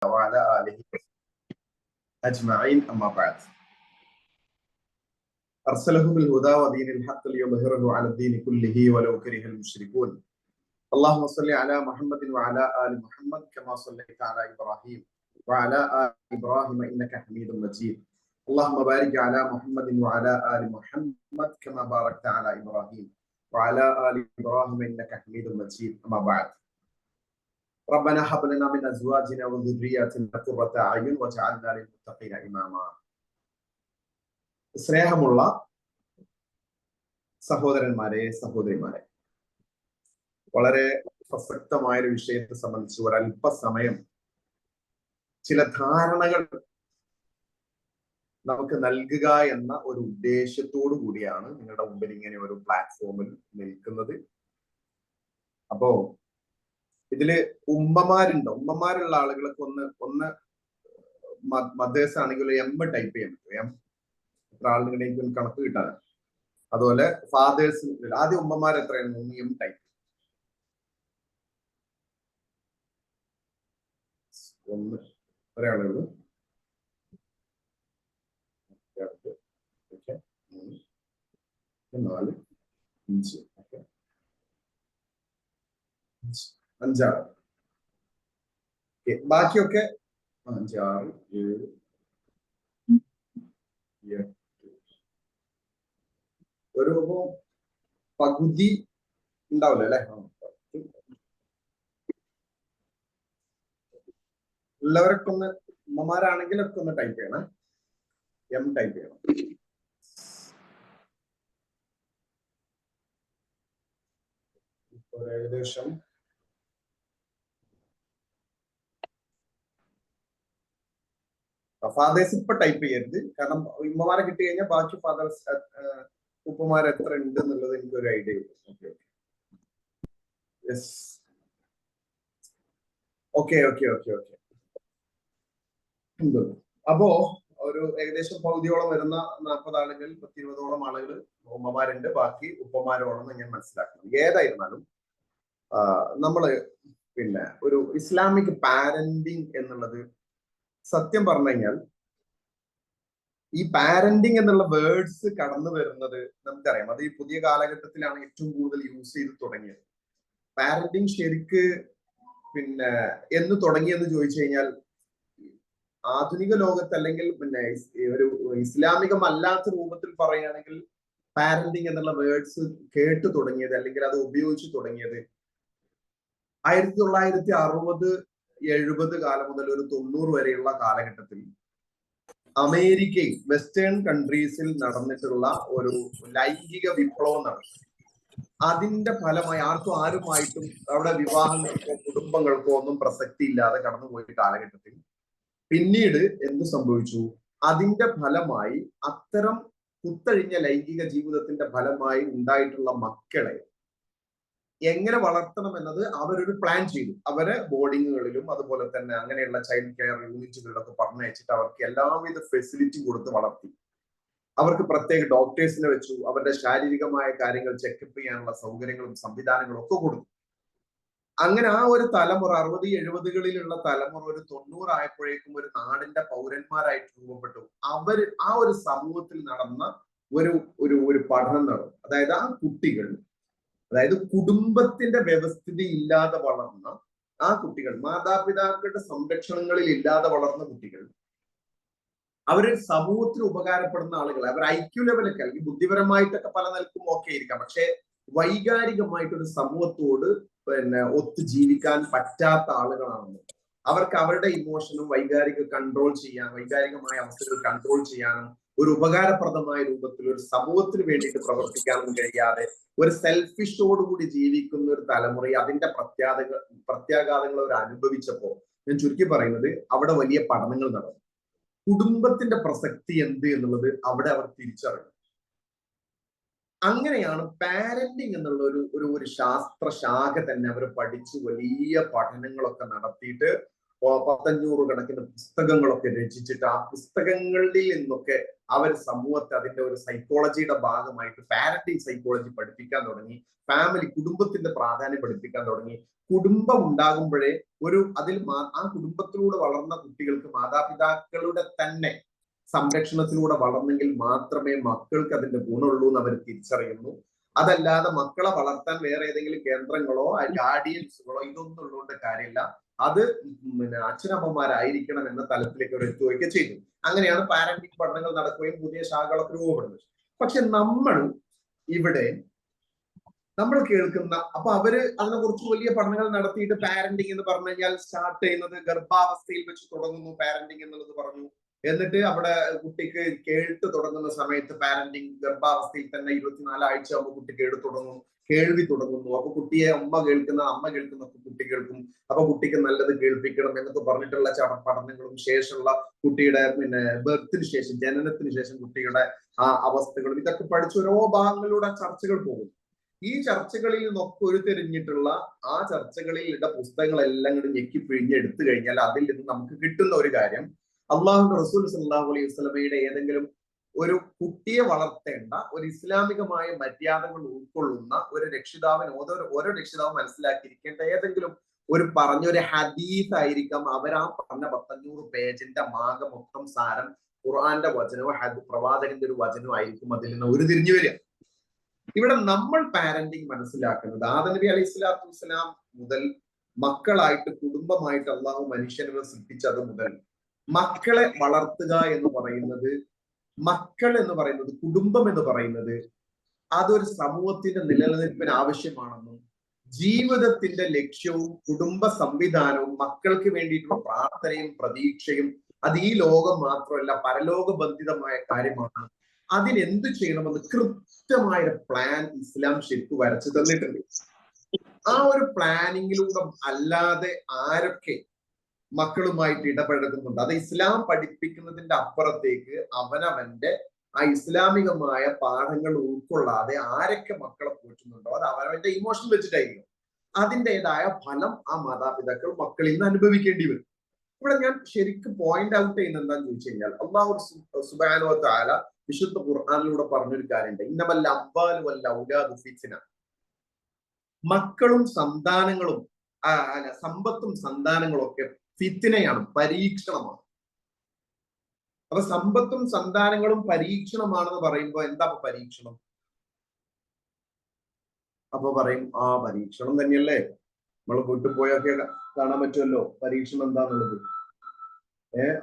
وعلى آله أجمعين أما بعد أرسله بالهدى ودين الحق ليظهره على الدين كله ولو كره المشركون اللهم صل على محمد وعلى آل محمد كما صليت على إبراهيم وعلى آل إبراهيم إنك حميد مجيد اللهم بارك على محمد وعلى آل محمد كما باركت على إبراهيم وعلى آل إبراهيم إنك حميد مجيد أما بعد ربنا هب لنا من أزواجنا وذرياتنا قرة أعين واجعلنا للمتقين إماما. സ്നേഹമുള്ള സഹോദരന്മാരെ, സഹോദരിമാരെ, വളരെ പ്രസക്തമായ ഒരു വിഷയത്തെ സംബന്ധിച്ച് ഒരല്പസമയം ചില ധാരണകൾ നമുക്ക് നൽകുക എന്ന ഒരു ഉദ്ദേശത്തോടു കൂടിയാണ് നിങ്ങളുടെ മുമ്പിൽ ഇങ്ങനെ ഒരു പ്ലാറ്റ്ഫോമിൽ നിൽക്കുന്നത്. അപ്പോ ഇതില് ഉമ്മമാരുള്ള ആളുകൾക്ക് ഒന്ന് മദേഴ്സ് ആണെങ്കിൽ എം ടൈപ്പ് ചെയ്യാൻ പറ്റും. എം എത്ര ആളുകളെങ്കിലും കണക്ക് കിട്ടാൻ. അതുപോലെ ഫാദേഴ്സ് ആദ്യം ഉമ്മമാർ എത്രയാണ്? M type. ഒന്ന് ഒരാളുകൾ 4 5 5 ബാക്കിയൊക്കെ 5 6 7 8 ഒരു പകുതി ഉണ്ടാവില്ല അല്ലെ? ഉള്ളവരൊക്കെ ഒന്ന് ഉമ്മമാരാണെങ്കിലൊക്കെ ഒന്ന് ടൈപ്പ് ചെയ്യണം. എം ടൈപ്പ് ചെയ്യണം. ഏകദേശം ഫാദേഴ്സ് ഇപ്പൊ ടൈപ്പ് ചെയ്യരുത്, കാരണം ഉമ്മമാരെ കിട്ടി കഴിഞ്ഞാൽ ബാക്കി ഫാദേഴ്സ് ഉപ്പമാർ എത്ര ഉണ്ട് എന്നുള്ളത് എനിക്കൊരു ഐഡിയ കിട്ടും. ഓക്കെ. അപ്പോ ഒരു ഏകദേശം പകുതിയോളം വരുന്ന 40 ആളുകൾ 10-20ഓളം ആളുകൾ ഉമ്മമാരുണ്ട്, ബാക്കി ഉപ്പമാരോളം ഞാൻ മനസ്സിലാക്കണം. ഏതായിരുന്നാലും നമ്മള് ഒരു ഇസ്ലാമിക് പാരന്റിങ് എന്നുള്ളത് സത്യം പറഞ്ഞു കഴിഞ്ഞാൽ ഈ പാരന്റിങ് എന്നുള്ള വേർഡ്സ് കടന്നു വരുന്നത് നമുക്കറിയാം. അത് ഈ പുതിയ കാലഘട്ടത്തിലാണ് ഏറ്റവും കൂടുതൽ യൂസ് ചെയ്ത് തുടങ്ങിയത്. പാരന്റിങ് ശരിക്ക് എന്ന് തുടങ്ങിയെന്ന് ചോദിച്ചു കഴിഞ്ഞാൽ ആധുനിക ലോകത്ത് അല്ലെങ്കിൽ ഒരു ഇസ്ലാമികമല്ലാത്ത രൂപത്തിൽ പറയുകയാണെങ്കിൽ പാരന്റിങ് എന്നുള്ള വേർഡ്സ് കേട്ടു തുടങ്ങിയത് അല്ലെങ്കിൽ അത് ഉപയോഗിച്ചു തുടങ്ങിയത് 1960-70 കാലം മുതൽ ഒരു 90 വരെയുള്ള കാലഘട്ടത്തിൽ അമേരിക്കയിൽ വെസ്റ്റേൺ കൺട്രീസിൽ നടന്നിട്ടുള്ള ഒരു ലൈംഗിക വിപ്ലവം നടന്നു. അതിന്റെ ഫലമായി ആരുമായിട്ടും അവിടെ വിവാഹങ്ങൾക്കോ കുടുംബങ്ങൾക്കോ ഒന്നും പ്രസക്തി ഇല്ലാതെ കടന്നുപോയ കാലഘട്ടത്തിൽ പിന്നീട് എന്ത് സംഭവിച്ചു? അതിന്റെ ഫലമായി അത്തരം കുത്തഴിഞ്ഞ ലൈംഗിക ജീവിതത്തിന്റെ ഫലമായി ഉണ്ടായിട്ടുള്ള മക്കളെ എങ്ങനെ വളർത്തണം എന്നത് അവരൊരു പ്ലാൻ ചെയ്തു. അവരെ ബോർഡിങ്ങുകളിലും അതുപോലെ തന്നെ അങ്ങനെയുള്ള ചൈൽഡ് കെയർ യൂണിറ്റുകളിലൊക്കെ പറഞ്ഞയച്ചിട്ട് അവർക്ക് എല്ലാവിധ ഫെസിലിറ്റി കൊടുത്ത് വളർത്തി. അവർക്ക് പ്രത്യേക ഡോക്ടേഴ്സിനെ വെച്ചു. അവരുടെ ശാരീരികമായ കാര്യങ്ങൾ ചെക്കപ്പ് ചെയ്യാനുള്ള സൗകര്യങ്ങളും സംവിധാനങ്ങളും ഒക്കെ കൊടുത്തു. അങ്ങനെ ആ ഒരു തലമുറ 60-70കളിലുള്ള തലമുറ ഒരു 90 ആയപ്പോഴേക്കും ഒരു നാടിന്റെ പൗരന്മാരായിട്ട് രൂപപ്പെട്ടു. ആ ഒരു സമൂഹത്തിൽ നടന്ന ഒരു പഠനം നടന്നു. അതായത് ആ കുട്ടികൾ, അതായത് കുടുംബത്തിന്റെ വ്യവസ്ഥിതി ഇല്ലാതെ വളർന്ന ആ കുട്ടികൾ, മാതാപിതാക്കളുടെ സംരക്ഷണങ്ങളിൽ ഇല്ലാതെ വളർന്ന കുട്ടികൾ, അവര് സമൂഹത്തിന് ഉപകാരപ്പെടുന്ന ആളുകൾ, അവർ ഐക്യു ലെവലൊക്കെ അല്ലെങ്കിൽ ബുദ്ധിപരമായിട്ടൊക്കെ പല നിലക്കും ഓക്കെ ആയിരിക്കാം, പക്ഷെ വൈകാരികമായിട്ടൊരു സമൂഹത്തോട് ഒത്തു ജീവിക്കാൻ പറ്റാത്ത ആളുകളാണെന്ന്, അവർക്ക് അവരുടെ ഇമോഷനും വൈകാരികമായ അവസ്ഥകൾ കൺട്രോൾ ചെയ്യാനും ഒരു ഉപകാരപ്രദമായ രൂപത്തിൽ ഒരു സമൂഹത്തിന് വേണ്ടിയിട്ട് പ്രവർത്തിക്കാനും കഴിയാതെ ഒരു സെൽഫിഷോടുകൂടി ജീവിക്കുന്ന ഒരു തലമുറയെ അതിന്റെ പ്രത്യാഘാതങ്ങൾ അവർ അനുഭവിച്ചപ്പോ ഞാൻ ചുരുക്കി പറയുന്നത് അവിടെ വലിയ പഠനങ്ങൾ നടന്നു. കുടുംബത്തിന്റെ പ്രസക്തി എന്ത് എന്നുള്ളത് അവിടെ അവർ തിരിച്ചറിഞ്ഞു. അങ്ങനെയാണ് പാരന്റിങ് എന്നുള്ള ഒരു ശാസ്ത്ര ശാഖ തന്നെ അവർ പഠിച്ച് വലിയ പഠനങ്ങളൊക്കെ നടത്തിയിട്ട് 500 കണക്കിന് പുസ്തകങ്ങളൊക്കെ രചിച്ചിട്ട് ആ പുസ്തകങ്ങളിൽ നിന്നൊക്കെ അവർ സമൂഹത്തെ അതിന്റെ ഒരു സൈക്കോളജിയുടെ ഭാഗമായിട്ട് പാരന്റിങ് സൈക്കോളജി പഠിപ്പിക്കാൻ തുടങ്ങി. ഫാമിലി, കുടുംബത്തിന്റെ പ്രാധാന്യം പഠിപ്പിക്കാൻ തുടങ്ങി. കുടുംബം ഉണ്ടാകുമ്പോഴേ അതിൽ ആ കുടുംബത്തിലൂടെ വളർന്ന കുട്ടികൾക്ക് മാതാപിതാക്കളുടെ തന്നെ സംരക്ഷണത്തിലൂടെ വളർന്നെങ്കിൽ മാത്രമേ മക്കൾക്ക് അതിന്റെ ഗുണമുള്ളൂ എന്ന് അവർ തിരിച്ചറിയുന്നു. അതല്ലാതെ മക്കളെ വളർത്താൻ വേറെ ഏതെങ്കിലും കേന്ദ്രങ്ങളോ ഗാർഡിയൻസുകളോ ഇതൊന്നും ഉള്ളതുകൊണ്ട് കാര്യമില്ല. അത് അച്ഛനമ്മമാരായിരിക്കണം എന്ന തലത്തിലേക്ക് അവർ എത്തുകയൊക്കെ ചെയ്തു. അങ്ങനെയാണ് പാരന്റിങ് പഠനങ്ങൾ നടക്കുകയും പുതിയ ശാഖകളൊക്കെ രൂപപ്പെടുന്നത്. പക്ഷെ നമ്മൾ കേൾക്കുന്ന, അപ്പൊ അവര് അതിനെ കുറിച്ച് വലിയ പഠനങ്ങൾ നടത്തിയിട്ട് പാരന്റിങ് എന്ന് പറഞ്ഞു കഴിഞ്ഞാൽ സ്റ്റാർട്ട് ചെയ്യുന്നത് ഗർഭാവസ്ഥയിൽ വെച്ച് തുടങ്ങുന്നു പാരന്റിങ് എന്നുള്ളത് പറഞ്ഞു. എന്നിട്ട് അവിടെ കുട്ടിക്ക് കേട്ട് തുടങ്ങുന്ന സമയത്ത് പാരന്റിങ് ഗർഭാവസ്ഥയിൽ തന്നെ 24 ആഴ്ച ആകുമ്പോൾ കുട്ടി കേൾവി തുടങ്ങുന്നു. അപ്പൊ കുട്ടിയെ അമ്മ കേൾക്കുന്ന കുട്ടി കേൾക്കും. അപ്പൊ കുട്ടിക്ക് നല്ലത് കേൾപ്പിക്കണം എന്നൊക്കെ പറഞ്ഞിട്ടുള്ള പഠനങ്ങളും ശേഷമുള്ള കുട്ടിയുടെ ബർത്തിന് ശേഷം, ജനനത്തിന് ശേഷം കുട്ടിയുടെ ആ അവസ്ഥകളും ഇതൊക്കെ പഠിച്ച് ഓരോ ഭാഗങ്ങളിലൂടെ ചർച്ചകൾ പോകും. ഈ ചർച്ചകളിൽ നിന്നൊക്കെ ഉരുത്തിരിഞ്ഞിട്ടുള്ള ആ ചർച്ചകളിലുള്ള പുസ്തകങ്ങളെല്ലാം കൂടി ഞെക്കി പിഴിഞ്ഞ് എടുത്തു കഴിഞ്ഞാൽ അതിൽ നിന്ന് നമുക്ക് കിട്ടുന്ന ഒരു കാര്യം, അള്ളാഹുവിന്റെ റസൂൽ സല്ലല്ലാഹു അലൈഹി വസല്ലമയുടെ ഏതെങ്കിലും ഒരു കുട്ടിയെ വളർത്തേണ്ട ഒരു ഇസ്ലാമികമായ മര്യാദകൾ ഉൾക്കൊള്ളുന്ന ഒരു രക്ഷിതാവിന് ഓരോ രക്ഷിതാവും മനസ്സിലാക്കിയിരിക്കേണ്ട ഏതെങ്കിലും പറഞ്ഞൊരു ഹദീസ് ആയിരിക്കാം അവരാ പറഞ്ഞ 500 പേജിന്റെ മൊത്തം സാരം ഖുർആന്റെ വചനവും പ്രവാചകന്റെ ഒരു വചനവും ആയിരിക്കും അതിൽ നിന്ന് ഉരുതിരിഞ്ഞു വരിക. ഇവിടെ നമ്മൾ പാരന്റിങ് മനസ്സിലാക്കുന്നത് ആദം നബി അലൈഹി സ്വലാത്തു വസ്സലാം മുതൽ മക്കളായിട്ട് കുടുംബമായിട്ട് അള്ളാഹു മനുഷ്യനെ സൃഷ്ടിച്ചത് മുതൽ മക്കളെ വളർത്തുക എന്ന് പറയുന്നത്, മക്കൾ എന്ന് പറയുന്നത്, കുടുംബം എന്ന് പറയുന്നത് അതൊരു സമൂഹത്തിന്റെ നിലനിൽപ്പിന് ആവശ്യമാണെന്നും ജീവിതത്തിന്റെ ലക്ഷ്യവും കുടുംബ സംവിധാനവും മക്കൾക്ക് വേണ്ടിയിട്ടുള്ള പ്രാർത്ഥനയും പ്രതീക്ഷയും അത് ഈ ലോകം മാത്രമല്ല പരലോകബന്ധിതമായ കാര്യമാണ്. അതിനെന്ത് ചെയ്യണമെന്ന് കൃത്യമായ പ്ലാൻ ഇസ്ലാം ശരിക്കും വരച്ചു തന്നിട്ടുണ്ട്. ആ ഒരു പ്ലാനിങ്ങിലൂടെ അല്ലാതെ ആരൊക്കെ മക്കളുമായിട്ട് ഇടപഴകുന്നുണ്ട്, അത് ഇസ്ലാം പഠിപ്പിക്കുന്നതിന്റെ അപ്പുറത്തേക്ക് അവനവന്റെ ആ ഇസ്ലാമികമായ പാഠങ്ങൾ ഉൾക്കൊള്ളാതെ ആരൊക്കെ മക്കളെ പോറ്റുന്നുണ്ടോ അത് അവനവന്റെ ഇമോഷൻ വെച്ചിട്ടായിരിക്കും. അതിൻ്റെതായ ഫലം ആ മാതാപിതാക്കൾ മക്കളിൽ നിന്ന് അനുഭവിക്കേണ്ടി വരും. ഇവിടെ ഞാൻ ശരിക്കും പോയിന്റ് ഔട്ട് ചെയ്യുന്നത് എന്താണെന്ന് ചോദിച്ചു കഴിഞ്ഞാൽ, അല്ലാഹു സുബ്ഹാനഹു വ തആല വിശുദ്ധ ഖുർആനിലൂടെ പറഞ്ഞൊരു കാര്യമുണ്ട്, ഇന്നമൽ അംവാലു വൽ ഔലാദു ഫിത്ന. മക്കളും സന്താനങ്ങളും സമ്പത്തും സന്താനങ്ങളും ഒക്കെ ഫിത്നയാണ്, പരീക്ഷണമാണ്. അപ്പൊ സമ്പത്തും സന്താനങ്ങളും പരീക്ഷണമാണെന്ന് പറയുമ്പോൾ എന്താ പരീക്ഷണം? അപ്പൊ പറയും പരീക്ഷണം തന്നെയല്ലേ, നമ്മൾ വീട്ടിൽ പോയൊക്കെ കാണാൻ പറ്റുമല്ലോ പരീക്ഷണം എന്താന്നുള്ളത്.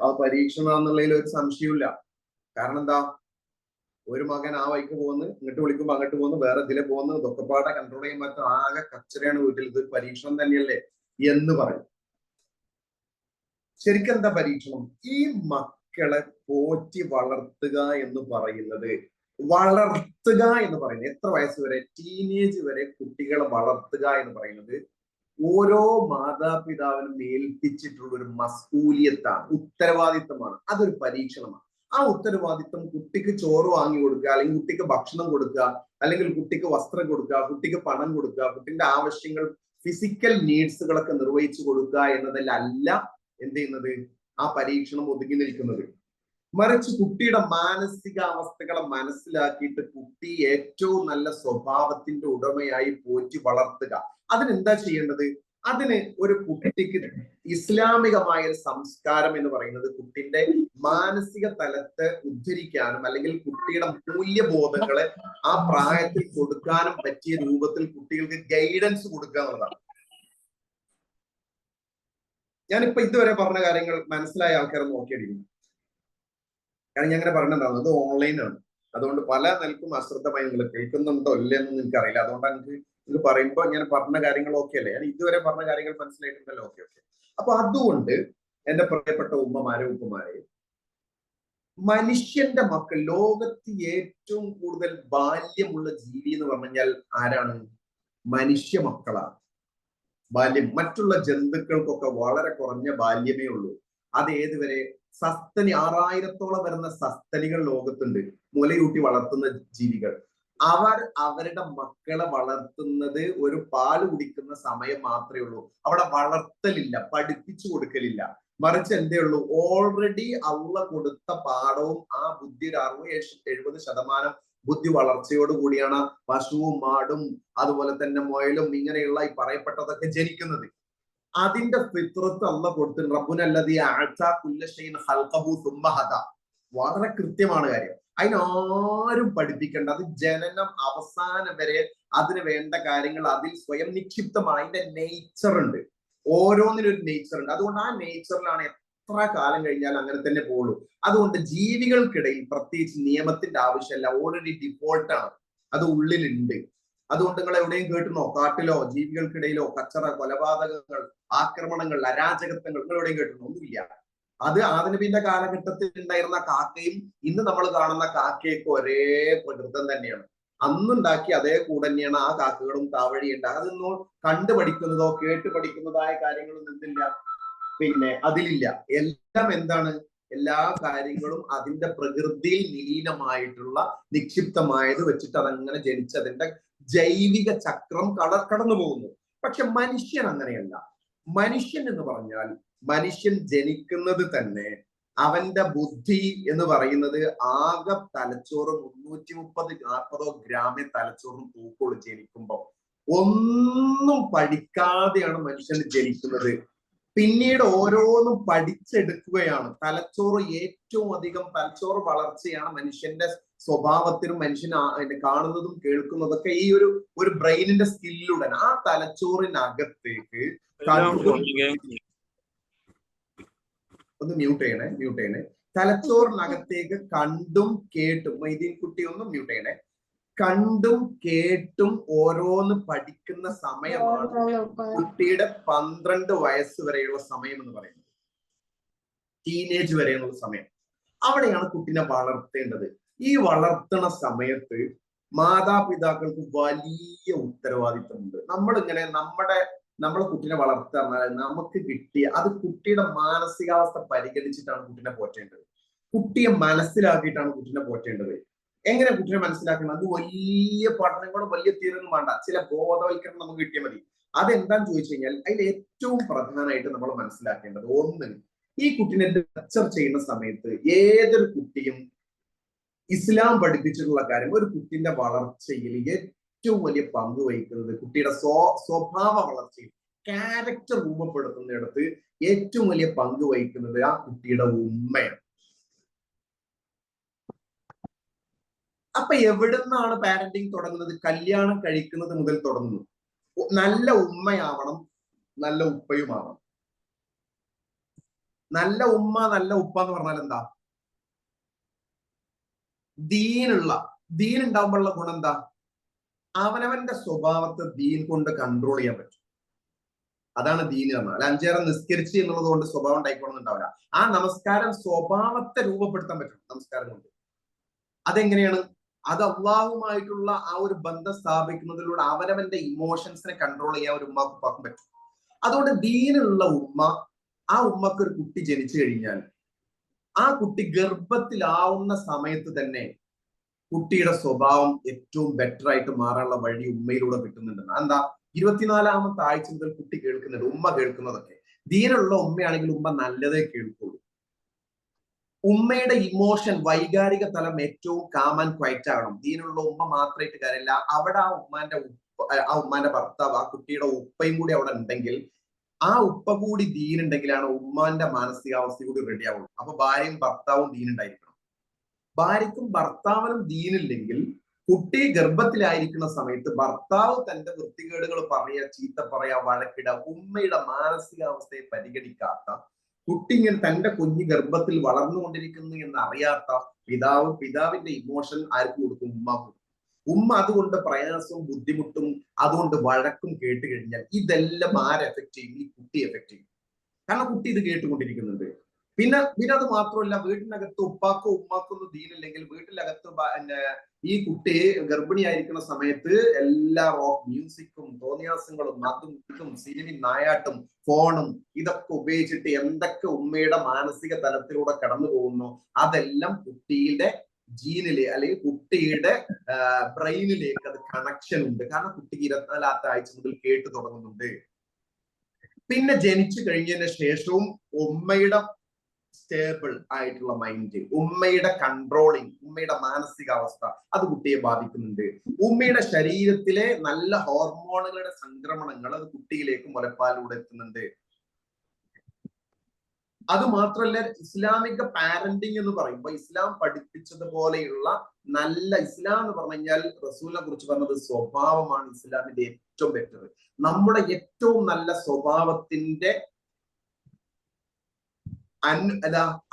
ആ പരീക്ഷണം എന്നുള്ളതിൽ ഒരു സംശയമില്ല. കാരണം എന്താ, ഒരു മകൻ ആ വഴിക്ക് പോകുന്നു, ഇങ്ങോട്ട് വിളിക്കുമ്പോ അങ്ങോട്ട് പോകുന്നു, വേറെ ഇതിലെ പോകുന്നു, ഇതൊക്കെ പാടെ കൺട്രോൾ ചെയ്യാൻ പറ്റും, ആകെ കച്ചറയാണ് വീട്ടിൽ, ഇത് പരീക്ഷണം തന്നെയല്ലേ എന്ന് പറയും. ശരിക്കും എന്താ പരീക്ഷണം? ഈ മക്കളെ പോറ്റി വളർത്തുക എന്ന് പറയുന്നത് എത്ര വയസ്സ് വരെ, ടീനേജ് വരെ കുട്ടികളെ വളർത്തുക എന്ന് പറയുന്നത് ഓരോ മാതാപിതാവിനും ഏൽപ്പിച്ചിട്ടുള്ള ഒരു മസ്ഊലിയത്താണ്, ഉത്തരവാദിത്തമാണ്. അതൊരു പരീക്ഷണമാണ്. ആ ഉത്തരവാദിത്തം കുട്ടിക്ക് ചോറ് വാങ്ങി കൊടുക്കുക, അല്ലെങ്കിൽ കുട്ടിക്ക് ഭക്ഷണം കൊടുക്കുക, അല്ലെങ്കിൽ കുട്ടിക്ക് വസ്ത്രം കൊടുക്കുക, കുട്ടിക്ക് പണം കൊടുക്കുക, കുട്ടിന്റെ ആവശ്യങ്ങൾ, ഫിസിക്കൽ നീഡ്സുകളൊക്കെ നിർവഹിച്ചു കൊടുക്കുക എന്നതിലല്ല എന്ത് ചെയ്യുന്നത്, ആ പരീക്ഷണം ഒതുങ്ങി നിൽക്കുന്നത്. മറിച്ച് കുട്ടിയുടെ മാനസികാവസ്ഥകളെ മനസ്സിലാക്കിയിട്ട് കുട്ടി ഏറ്റവും നല്ല സ്വഭാവത്തിന്റെ ഉടമയായി പോറ്റി വളർത്തുക. അതിനെന്താ ചെയ്യേണ്ടത്? അതിന് ഒരു കുട്ടിക്ക് ഇസ്ലാമികമായ ഒരു സംസ്കാരം എന്ന് പറയുന്നത് കുട്ടിന്റെ മാനസിക തലത്തെ ഉദ്ധരിക്കാനും അല്ലെങ്കിൽ കുട്ടിയുടെ മൂല്യബോധങ്ങളെ ആ പ്രായത്തിൽ കൊടുക്കാനും പറ്റിയ രൂപത്തിൽ കുട്ടികൾക്ക് ഗൈഡൻസ് കൊടുക്കുക എന്നുള്ളതാണ്. ഞാനിപ്പോ ഇതുവരെ പറഞ്ഞ കാര്യങ്ങൾ മനസ്സിലായ ആൾക്കാരെ നോക്കിയടിക്കുന്നു. കാരണം ഞാൻ അങ്ങനെ പറഞ്ഞിട്ടുണ്ടാവുന്നത് ഓൺലൈനാണ്, അതുകൊണ്ട് പല നിലക്കും അശ്രദ്ധമായി നിങ്ങൾ കേൾക്കുന്നുണ്ടോ ഇല്ലെന്ന് എനിക്കറിയില്ല. അതുകൊണ്ടാണ് നിങ്ങൾക്ക് പറയുമ്പോൾ ഞാൻ പറഞ്ഞ കാര്യങ്ങൾ ഓക്കെ അല്ലേ, ഞാൻ ഇതുവരെ പറഞ്ഞ കാര്യങ്ങൾ മനസ്സിലായിട്ടുണ്ടല്ലോ, ഓക്കെ. അപ്പൊ അതുകൊണ്ട് എന്റെ പ്രിയപ്പെട്ട ഉമ്മമാരെ ഉപ്പമാരെ, മനുഷ്യന്റെ മക്കൾ, ലോകത്ത് ഏറ്റവും കൂടുതൽ ബാല്യമുള്ള ജീവി എന്ന് പറഞ്ഞു കഴിഞ്ഞാൽ ആരാണ്? മനുഷ്യ മക്കളാണ്. ബാല്യം മറ്റുള്ള ജന്തുക്കൾക്കൊക്കെ വളരെ കുറഞ്ഞ ബാല്യമേ ഉള്ളൂ. അത് ഏതുവരെ? സസ്തനി, 6000-ഓളം വരുന്ന സസ്തനികൾ ലോകത്തുണ്ട്, മുലയൂട്ടി വളർത്തുന്ന ജീവികൾ. അവർ അവരുടെ മക്കളെ വളർത്തുന്നത് ഒരു പാല് കുടിക്കുന്ന സമയം മാത്രമേ ഉള്ളൂ. അവിടെ വളർത്തലില്ല, പഠിപ്പിച്ചു കൊടുക്കലില്ല. മറിച്ച് എന്തേ ഉള്ളൂ, ഓൾറെഡി അള്ള കൊടുത്ത പാഠവും ആ ബുദ്ധി ഒരു 60-70% ബുദ്ധി വളർച്ചയോട് കൂടിയാണ് പശുവും മാടും അതുപോലെ തന്നെ മുയലും ഇങ്ങനെയുള്ള ഈ പറയപ്പെട്ടതൊക്കെ ജനിക്കുന്നത്. അതിന്റെ ഫിത്രത്ത് അള്ള കൊടുത്തിട്ടുണ്ട്. റബ്ബുനല്ലദീ അഅതാ കുല്ല ശൈഇൻ ഖൽഖഹു സുമ്മ ഹദാ. വളരെ കൃത്യമാണ് കാര്യം. അതിനാരും പഠിപ്പിക്കേണ്ട. അത് ജനനം അവസാനം വരെ അതിന് വേണ്ട കാര്യങ്ങൾ അതിൽ സ്വയം നിക്ഷിപ്തമാണ്. അതിന്റെ നേച്ചർ ഉണ്ട്, ഓരോന്നിനും ഒരു നേച്ചർ ഉണ്ട്. അതുകൊണ്ട് ആ നേച്ചറിലാണ് എത്ര കാലം കഴിഞ്ഞാൽ അങ്ങനെ തന്നെ പോകുള്ളൂ. അതുകൊണ്ട് ജീവികൾക്കിടയിൽ പ്രത്യേകിച്ച് നിയമത്തിന്റെ ആവശ്യമല്ല, ഓൾറെഡി ഡിഫോൾട്ടാണ്, അത് ഉള്ളിലുണ്ട്. അതുകൊണ്ട് നിങ്ങൾ എവിടെയും കേട്ടുന്നോ, കാട്ടിലോ ജീവികൾക്കിടയിലോ കച്ചറ, കൊലപാതകങ്ങൾ, ആക്രമണങ്ങൾ, അരാജകത്വങ്ങൾ നിങ്ങൾ എവിടെയും കേട്ടുന്നോ? ഒന്നുമില്ല. അത് ആദിനബിന്റെ കാലഘട്ടത്തിൽ ഉണ്ടായിരുന്ന കാക്കയും ഇന്ന് നമ്മൾ കാണുന്ന കാക്കയൊക്കെ ഒരേ പ്രകൃതം തന്നെയാണ്. അന്നുണ്ടാക്കി അതേ കൂടെ തന്നെയാണ് ആ കാക്കകളും താവഴിയുണ്ട്. അതൊന്നും കണ്ടു പഠിക്കുന്നതോ കേട്ട് പഠിക്കുന്നതായ കാര്യങ്ങളൊന്നും എന്തില്ല, പിന്നെ അതിലില്ല. എല്ലാം എന്താണ്, എല്ലാ കാര്യങ്ങളും അതിന്റെ പ്രകൃതിയിൽ നിലീനമായിട്ടുള്ള നിക്ഷിപ്തമായത് വെച്ചിട്ട് അതങ്ങനെ ജനിച്ച് അതിന്റെ ജൈവിക ചക്രം കടന്നു പോകുന്നു. പക്ഷെ മനുഷ്യൻ അങ്ങനെയല്ല. മനുഷ്യൻ എന്ന് പറഞ്ഞാൽ മനുഷ്യൻ ജനിക്കുന്നത് തന്നെ അവന്റെ ബുദ്ധി എന്ന് പറയുന്നത് ആകെ തലച്ചോറ് 330-40 ഗ്രാമേ തലച്ചോറും തൂക്കുള്ളൂ. ജനിക്കുമ്പോ ഒന്നും പഠിക്കാതെയാണ് മനുഷ്യൻ ജനിക്കുന്നത്. പിന്നീട് ഓരോന്നും പഠിച്ചെടുക്കുകയാണ്. തലച്ചോറ് ഏറ്റവും അധികം തലച്ചോറ് വളർച്ചയാണ് മനുഷ്യന്റെ സ്വഭാവത്തിനും മനുഷ്യന് കാണുന്നതും കേൾക്കുന്നതൊക്കെ ഈ ഒരു ബ്രെയിനിന്റെ സ്കില്ലുടൻ ആ തലച്ചോറിനകത്തേക്ക് ഒന്ന് മ്യൂട്ട് ചെയ്യണേ. തലച്ചോറിനകത്തേക്ക് കണ്ടും കേട്ടും, മൈദീൻ കുട്ടി ഒന്ന് മ്യൂട്ട് ചെയ്യണേ. കണ്ടും കേട്ടും ഓരോന്ന് പഠിക്കുന്ന സമയമാണ് കുട്ടിയുടെ 12 വയസ്സ് വരെയുള്ള സമയം എന്ന് പറയുന്നത്, ടീനേജ് വരെയുള്ള സമയം. അവിടെയാണ് കുട്ടിനെ വളർത്തേണ്ടത്. ഈ വളർത്തണ സമയത്ത് മാതാപിതാക്കൾക്ക് വലിയ ഉത്തരവാദിത്തമുണ്ട്. നമ്മളിങ്ങനെ നമ്മളെ കുട്ടിനെ വളർത്താൻ നമുക്ക് കിട്ടിയ അത് കുട്ടിയുടെ മാനസികാവസ്ഥ പരിഗണിച്ചിട്ടാണ് കുട്ടിനെ പോറ്റേണ്ടത്. കുട്ടിയെ മനസ്സിലാക്കിയിട്ടാണ് കുട്ടിനെ പോറ്റേണ്ടത്. എങ്ങനെ കുട്ടിനെ മനസ്സിലാക്കണം? അത് വലിയ പഠനങ്ങളും വലിയ തീരൊന്നും വേണ്ട, ചില ബോധവൽക്കരണം നമുക്ക് കിട്ടിയാൽ മതി. അതെന്താന്ന് ചോദിച്ചു കഴിഞ്ഞാൽ അതിൽ ഏറ്റവും പ്രധാനമായിട്ട് നമ്മൾ മനസ്സിലാക്കേണ്ടത്, ഒന്ന്, ഈ കുട്ടിനെ ലെക്ചർ ചെയ്യുന്ന സമയത്ത് ഏതൊരു കുട്ടിയും ഇസ്ലാം പഠിപ്പിച്ചിട്ടുള്ള കാര്യം, ഒരു കുട്ടിന്റെ വളർച്ചയിൽ ഏറ്റവും വലിയ പങ്ക് വഹിക്കുന്നത് കുട്ടിയുടെ സ്വഭാവ വളർച്ചയിൽ, ക്യാരക്ടർ രൂപപ്പെടുത്തുന്നിടത്ത് ഏറ്റവും വലിയ പങ്ക് വഹിക്കുന്നത് ആ കുട്ടിയുടെ ഉമ്മയാണ്. അപ്പൊ എവിടുന്നാണ് പാരന്റിങ് തുടങ്ങുന്നത്? കല്യാണം കഴിക്കുന്നത് മുതൽ തുടങ്ങുന്നു. നല്ല ഉമ്മയാവണം, നല്ല ഉപ്പയുമാവണം. നല്ല ഉമ്മ നല്ല ഉപ്പ എന്ന് പറഞ്ഞാൽ എന്താ? ദീൻ ഉണ്ടാകുമ്പോഴുള്ള ഗുണം എന്താ? അവനവന്റെ സ്വഭാവത്തെ ദീൻ കൊണ്ട് കൺട്രോൾ ചെയ്യാൻ പറ്റും. അതാണ് ദീൻ എന്ന് പറഞ്ഞാൽ. 5 നേരം നിസ്കരിച്ച് എന്നുള്ളത് കൊണ്ട് സ്വഭാവം ഉണ്ടായിക്കോണമെന്നുണ്ടാവില്ല. ആ നമസ്കാരം സ്വഭാവത്തെ രൂപപ്പെടുത്താൻ പറ്റും നമസ്കാരം കൊണ്ട്. അതെങ്ങനെയാണ്? അത് അള്ളാഹുമായിട്ടുള്ള ആ ഒരു ബന്ധം സ്ഥാപിക്കുന്നതിലൂടെ അവനവന്റെ ഇമോഷൻസിനെ കൺട്രോൾ ചെയ്യാൻ ഒരു ഉമ്മാക്ക് ഉപ്പാക്കും പറ്റും. അതുകൊണ്ട് ദീനുള്ള ഉമ്മ, ആ ഉമ്മക്ക് ഒരു കുട്ടി ജനിച്ചു കഴിഞ്ഞാൽ ആ കുട്ടി ഗർഭത്തിലാവുന്ന സമയത്ത് തന്നെ കുട്ടിയുടെ സ്വഭാവം ഏറ്റവും ബെറ്റർ ആയിട്ട് മാറാനുള്ള വഴി ഉമ്മയിലൂടെ കിട്ടുന്നുണ്ടെന്ന്. എന്താ? 24ാമത്തെ ആഴ്ച മുതൽ കുട്ടി കേൾക്കുന്നുണ്ട്, ഉമ്മ കേൾക്കുന്നതൊക്കെ. ദീനുള്ള ഉമ്മയാണെങ്കിൽ ഉമ്മ നല്ലതേ കേൾക്കുള്ളൂ. ഉമ്മയുടെ ഇമോഷൻ, വൈകാരിക തലം ഏറ്റവും കാം ആൻഡ് ക്വയറ്റ് ആവണം. ദീനുള്ള ഉമ്മ മാത്രമായിട്ട് കാര്യമില്ല, അവിടെ ആ ഉമ്മാന്റെ ഭർത്താവ്, ആ കുട്ടിയുടെ ഉപ്പയും കൂടി അവിടെ ഉണ്ടെങ്കിൽ, ആ ഉപ്പ കൂടി ദീനുണ്ടെങ്കിലാണ് ഉമ്മാന്റെ മാനസികാവസ്ഥ കൂടി റെഡി ആവുള്ളൂ. അപ്പൊ ഭാര്യയും ഭർത്താവും ദീനുണ്ടായിരിക്കണം. ഭാര്യയ്ക്കും ഭർത്താവിനും ദീനില്ലെങ്കിൽ കുട്ടി ഗർഭത്തിലായിരിക്കുന്ന സമയത്ത് ഭർത്താവ് തന്റെ വൃത്തികേടുകൾ പറയാ, ചീത്ത പറയാ, വഴക്കിട, ഉമ്മയുടെ മാനസികാവസ്ഥയെ പരിഗണിക്കാത്ത, കുട്ടി ഇങ്ങനെ തന്റെ കുഞ്ഞ് ഗർഭത്തിൽ വളർന്നുകൊണ്ടിരിക്കുന്നു എന്ന് അറിയാത്ത പിതാവിന്റെ ഇമോഷൻ ആർക്ക് കൊടുക്കും? ഉമ്മാക്കും. ഉമ്മ അതുകൊണ്ട് പ്രയാസവും ബുദ്ധിമുട്ടും അതുകൊണ്ട് വഴക്കും കേട്ട് കഴിഞ്ഞാൽ ഇതെല്ലാം ആരെ എഫക്ട് ചെയ്യും? ഈ കുട്ടി എഫക്ട് ചെയ്യും. കാരണം കുട്ടി ഇത് കേട്ടുകൊണ്ടിരിക്കുന്നുണ്ട്. പിന്നെ അത് മാത്രമല്ല, വീട്ടിനകത്ത് ഉപ്പാക്കോ ഉമ്മാക്കോ ഒന്നും ദീനില്ലെങ്കിൽ വീട്ടിനകത്ത് ഈ കുട്ടി ഗർഭിണിയായിരിക്കുന്ന സമയത്ത് എല്ലാ റോക്ക് മ്യൂസിക്കും തോന്നിയാസങ്ങളും അതും ഇതും സിനിമയും നായാട്ടും ഫോണും ഇതൊക്കെ ഉപയോഗിച്ചിട്ട് എന്തൊക്കെ ഉമ്മയുടെ മാനസിക തലത്തിലൂടെ കടന്നു പോകുന്നു, അതെല്ലാം കുട്ടിയുടെ ജീനിലെ അല്ലെങ്കിൽ കുട്ടിയുടെ ബ്രെയിനിലേക്ക് അത് കണക്ഷൻ ഉണ്ട്. കാരണം കുട്ടിക്ക് 24ാമത്തെ ആഴ്ച മുതൽ കേട്ട് തുടങ്ങുന്നുണ്ട്. പിന്നെ ജനിച്ചു കഴിഞ്ഞതിന് ശേഷവും ഉമ്മയുടെ സ്റ്റേബിൾ ആയിട്ടുള്ള മൈൻഡ്, ഉമ്മയുടെ കൺട്രോളിങ്, ഉമ്മയുടെ മാനസികാവസ്ഥ അത് കുട്ടിയെ ബാധിക്കുന്നുണ്ട്. ഉമ്മയുടെ ശരീരത്തിലെ നല്ല ഹോർമോണുകളുടെ സംക്രമണങ്ങൾ അത് കുട്ടിയിലേക്ക് മുലപ്പാലിലൂടെ എത്തുന്നുണ്ട്. അത് മാത്രമല്ല, ഇസ്ലാമിക പാരന്റിങ് എന്ന് പറയുമ്പോൾ ഇസ്ലാം പഠിപ്പിച്ചതുപോലെയുള്ള നല്ല ഇസ്ലാം എന്ന് പറഞ്ഞു കഴിഞ്ഞാൽ റസൂലിനെ കുറിച്ച് പറഞ്ഞത് സ്വഭാവമാണ് ഇസ്ലാമിന്റെ ഏറ്റവും ബെറ്റർ. നമ്മുടെ ഏറ്റവും നല്ല സ്വഭാവത്തിന്റെ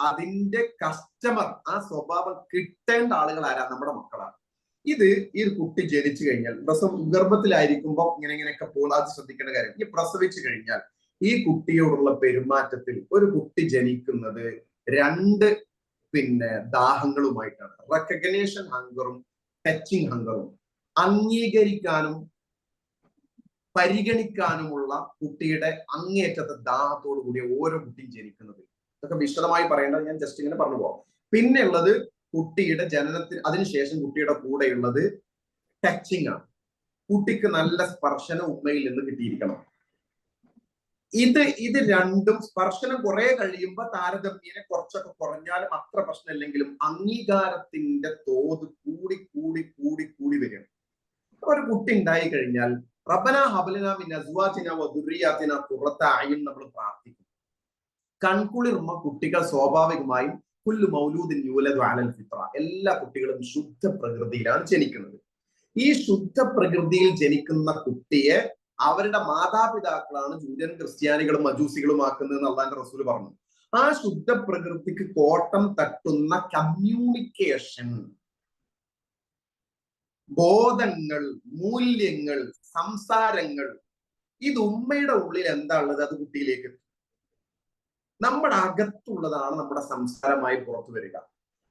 അതിന്റെ കസ്റ്റമർ, ആ സ്വഭാവം കിട്ടേണ്ട ആളുകൾ ആരാ? നമ്മുടെ മക്കളാണ്. ഇത് ഈ ഒരു കുട്ടി ജനിച്ചു കഴിഞ്ഞാൽ, ഗർഭത്തിലായിരിക്കുമ്പോൾ ഇങ്ങനെയൊക്കെ പോകുന്നത് അത് ശ്രദ്ധിക്കേണ്ട കാര്യം. ഈ പ്രസവിച്ചു കഴിഞ്ഞാൽ ഈ കുട്ടിയോടുള്ള പെരുമാറ്റത്തിൽ ഒരു കുട്ടി ജനിക്കുന്നത് രണ്ട് ദാഹങ്ങളുമായിട്ടാണ്. Recognition ഹങ്കറും touching ഹങ്കറും. അംഗീകരിക്കാനും പരിഗണിക്കാനുമുള്ള കുട്ടിയുടെ അങ്ങേയറ്റത്തെ ദാഹത്തോടു കൂടിയ ഓരോ കുട്ടിയും ജനിക്കുന്നത്. ഇതൊക്കെ വിശദമായി പറയേണ്ടത് ഞാൻ ജസ്റ്റ് ഇങ്ങനെ പറഞ്ഞു പോവാം. പിന്നെ ഉള്ളത് കുട്ടിയുടെ ജനനത്തിന് അതിനുശേഷം കുട്ടിയുടെ കൂടെയുള്ളത് ടച്ചിങ് ആണ്. കുട്ടിക്ക് നല്ല സ്പർശനം ഉമ്മയിൽ നിന്ന് കിട്ടിയിരിക്കണം. ഇത് രണ്ടും, സ്പർശനം കുറെ കഴിയുമ്പോൾ താരതമ്യേന കുറച്ചൊക്കെ കുറഞ്ഞാലും അത്ര പ്രശ്നമില്ലെങ്കിലും അംഗീകാരത്തിന്റെ തോത് കൂടി കൂടി കൂടി കൂടി വരും. ഒരു കുട്ടി ഉണ്ടായി കഴിഞ്ഞാൽ റബ്ബന ഹബലനാ മിൻ അസ്വാജിനാ വ ദുർരിയാതിനാ ഖുറത അയുൻ നമ്മൾ പ്രാർത്ഥിക്കും. കൺകുളിർമ കുട്ടികൾ സ്വാഭാവികമായും കുല്ലു മൗലൂദിൻ യൂലദു അലൽ ഫിത്ര, എല്ലാ കുട്ടികളും ശുദ്ധ പ്രകൃതിയിലാണ് ജനിക്കുന്നത്. ഈ ശുദ്ധ പ്രകൃതിയിൽ ജനിക്കുന്ന കുട്ടിയെ അവരുടെ മാതാപിതാക്കളാണ് ജൂതൻ ക്രിസ്ത്യാനികളും മജൂസികളും ആക്കുന്നത് അല്ലാഹുവിന്റെ റസൂൽ പറഞ്ഞു. ആ ശുദ്ധ പ്രകൃതിക്ക് കോട്ടം തട്ടുന്ന കമ്മ്യൂണിക്കേഷൻ, ബോധങ്ങൾ, മൂല്യങ്ങൾ, സംസാരങ്ങൾ, ഇത് ഉമ്മയുടെ ഉള്ളിൽ എന്താ ഉള്ളത് അത് കുട്ടിയിലേക്ക് എത്തും. നമ്മുടെ അകത്തുള്ളതാണ് നമ്മുടെ സംസാരമായി പുറത്തു വരിക.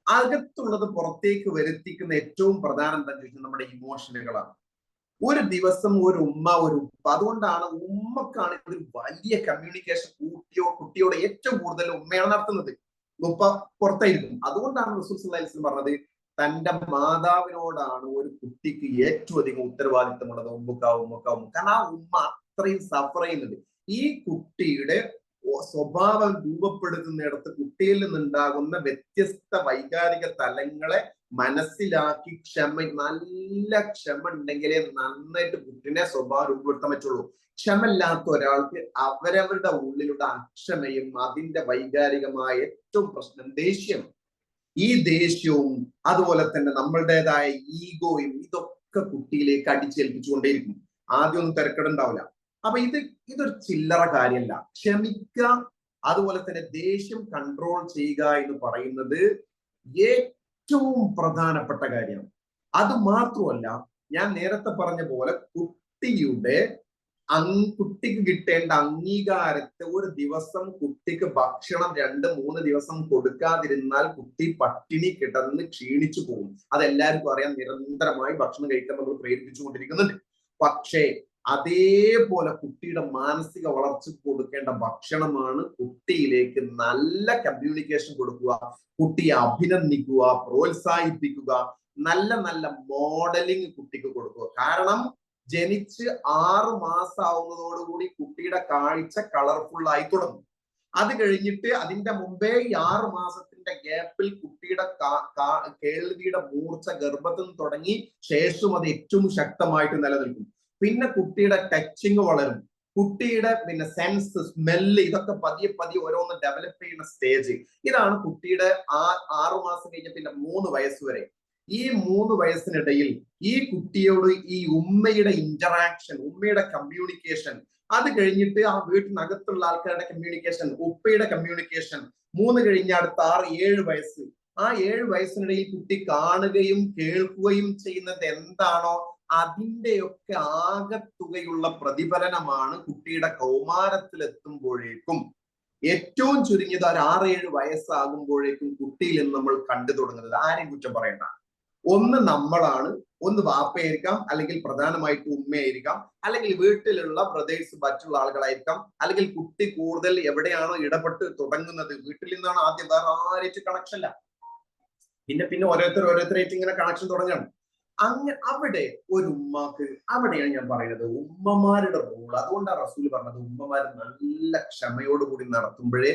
അകത്തുള്ളത് പുറത്തേക്ക് വരുത്തിക്കുന്ന ഏറ്റവും പ്രധാനം എന്താണെന്ന് ചോദിച്ചാൽ നമ്മുടെ ഇമോഷനുകളാണ്. ഒരു ദിവസം ഒരു ഉമ്മ ഒരു ഉപ്പ, അതുകൊണ്ടാണ് ഉമ്മക്കാണ് ഒരു വലിയ കമ്മ്യൂണിക്കേഷൻ കുട്ടിയോട് ഏറ്റവും കൂടുതൽ ഉമ്മയാണ് നടത്തുന്നത്. ഉപ്പ പുറത്തായിരിക്കും. അതുകൊണ്ടാണ് റസൂൽ സല്ലല്ലാഹു അലൈഹി വസല്ലം പറഞ്ഞത് തന്റെ മാതാവിനോടാണ് ഒരു കുട്ടിക്ക് ഏറ്റവും അധികം ഉത്തരവാദിത്തമുള്ളത്. ഉമ്മുക്ക. കാരണം ആ ഉമ്മ അത്രയും സഫർ ചെയ്യുന്നുണ്ട്. ഈ കുട്ടിയുടെ സ്വഭാവം രൂപപ്പെടുത്തുന്നിടത്ത് കുട്ടിയിൽ നിന്നുണ്ടാകുന്ന വ്യത്യസ്ത വൈകാരിക തലങ്ങളെ മനസ്സിലാക്കി നല്ല ക്ഷമ ഉണ്ടെങ്കിലേ നന്നായിട്ട് കുട്ടിനെ സ്വഭാവം രൂപപ്പെടുത്താൻ പറ്റുള്ളൂ. ക്ഷമയില്ലാത്ത ഒരാൾക്ക് അവരവരുടെ ഉള്ളിലുള്ള അക്ഷമയും അതിന്റെ വൈകാരികമായ ഏറ്റവും പ്രശ്നം ദേഷ്യം. ഈ ദേഷ്യവും അതുപോലെ തന്നെ നമ്മളുടേതായ ഈഗോയും ഇതൊക്കെ കുട്ടിയിലേക്ക് അടിച്ചേൽപ്പിച്ചുകൊണ്ടേയിരിക്കും. ആദ്യമൊന്നും തിരക്കിടുണ്ടാവില്ല. അപ്പൊ ഇതൊരു ചില്ലറ കാര്യമല്ല. ക്ഷമിക്കുക, അതുപോലെ തന്നെ ദേഷ്യം കൺട്രോൾ ചെയ്യുക എന്ന് പറയുന്നത് ഏറ്റവും പ്രധാനപ്പെട്ട കാര്യമാണ്. അത് മാത്രമല്ല, ഞാൻ നേരത്തെ പറഞ്ഞ പോലെ കുട്ടിക്ക് കിട്ടേണ്ട അംഗീകാരത്തെ ഒരു ദിവസം കുട്ടിക്ക് ഭക്ഷണം 2-3 ദിവസം കൊടുക്കാതിരുന്നാൽ കുട്ടി പട്ടിണി കിടന്ന് ക്ഷീണിച്ചു പോകും. അതെല്ലാവർക്കും അറിയാം. നിരന്തരമായി ഭക്ഷണം കഴിക്കാൻ നമ്മൾ പ്രേരിപ്പിച്ചുകൊണ്ടിരിക്കുന്നുണ്ട്. പക്ഷേ അതേപോലെ കുട്ടിയുടെ മാനസിക വളർച്ചയ്ക്ക് കൊടുക്കേണ്ട ഭക്ഷണമാണ് കുട്ടിയിലേക്ക് നല്ല കമ്മ്യൂണിക്കേഷൻ കൊടുക്കുക, കുട്ടിയെ അഭിനന്ദിക്കുക, പ്രോത്സാഹിപ്പിക്കുക, നല്ല നല്ല മോഡലിംഗ് കുട്ടിക്ക് കൊടുക്കുക. കാരണം ജനിച്ച് 6 മാസം ആവുന്നതോടുകൂടി കുട്ടിയുടെ കാഴ്ച കളർഫുൾ ആയി തുടങ്ങും. അത് കഴിഞ്ഞിട്ട് അതിന്റെ മുമ്പേ ഈ 6 മാസത്തിന്റെ ഗ്യാപ്പിൽ കുട്ടിയുടെ കേൾവിയുടെ മൂർച്ച ഗർഭത്തിൽ നിന്ന് തുടങ്ങി ശേഷം അത് ഏറ്റവും ശക്തമായിട്ട് നിലനിൽക്കും. പിന്നെ കുട്ടിയുടെ ടച്ചിങ് വളരും. കുട്ടിയുടെ സെൻസ്, സ്മെല്ല്, ഇതൊക്കെ പതിയെ ഓരോന്ന് ഡെവലപ്പ് ചെയ്യുന്ന സ്റ്റേജ്. ഇതാണ് കുട്ടിയുടെ 6 മാസം കഴിഞ്ഞ പിന്നെ 3 വയസ്സ് വരെ. ഈ 3 വയസ്സിനിടയിൽ ഈ കുട്ടിയോട് ഈ ഉമ്മയുടെ ഇന്ററാക്ഷൻ, ഉമ്മയുടെ കമ്മ്യൂണിക്കേഷൻ, അത് കഴിഞ്ഞിട്ട് ആ വീട്ടിനകത്തുള്ള ആൾക്കാരുടെ കമ്മ്യൂണിക്കേഷൻ, ഉപ്പയുടെ കമ്മ്യൂണിക്കേഷൻ, 3 കഴിഞ്ഞ അടുത്ത 6-7 വയസ്സ്. ആ 7 വയസ്സിനിടയിൽ കുട്ടി കാണുകയും കേൾക്കുകയും ചെയ്യുന്നത് എന്താണോ അതിന്റെയൊക്കെ ആകത്തുകയുള്ള പ്രതിഫലനമാണ് കുട്ടിയുടെ കൗമാരത്തിലെത്തുമ്പോഴേക്കും, ഏറ്റവും ചുരുങ്ങിയത് ഒരു 6-7 വയസ്സാകുമ്പോഴേക്കും കുട്ടിയിൽ നിന്ന് നമ്മൾ കണ്ടു തുടങ്ങുന്നത്. ആരെയും കുറ്റം പറയണ്ട. ഒന്ന് നമ്മളാണ്, ഒന്ന് വാപ്പയായിരിക്കാം, അല്ലെങ്കിൽ പ്രധാനമായിട്ട് ഉമ്മയായിരിക്കാം, അല്ലെങ്കിൽ വീട്ടിലുള്ള ബ്രദേഴ്സ് മറ്റുള്ള ആളുകളായിരിക്കാം, അല്ലെങ്കിൽ കുട്ടി കൂടുതൽ എവിടെയാണോ ഇടപെട്ട് തുടങ്ങുന്നത് വീട്ടിൽ നിന്നാണ് ആദ്യം, വേറെ ആരായിട്ട് കണക്ഷൻ ഇല്ല. പിന്നെ പിന്നെ ഓരോരുത്തരായിട്ട് ഇങ്ങനെ കണക്ഷൻ തുടങ്ങണം. അങ്ങനെ അവിടെ ഒരു ഉമ്മാക്ക്, അവിടെയാണ് ഞാൻ പറയുന്നത് ഉമ്മമാരുടെ റോൾ. അതുകൊണ്ടാണ് റസൂൽ പറഞ്ഞത് ഉമ്മമാർ നല്ല ക്ഷമയോടുകൂടി നടത്തുമ്പോഴേ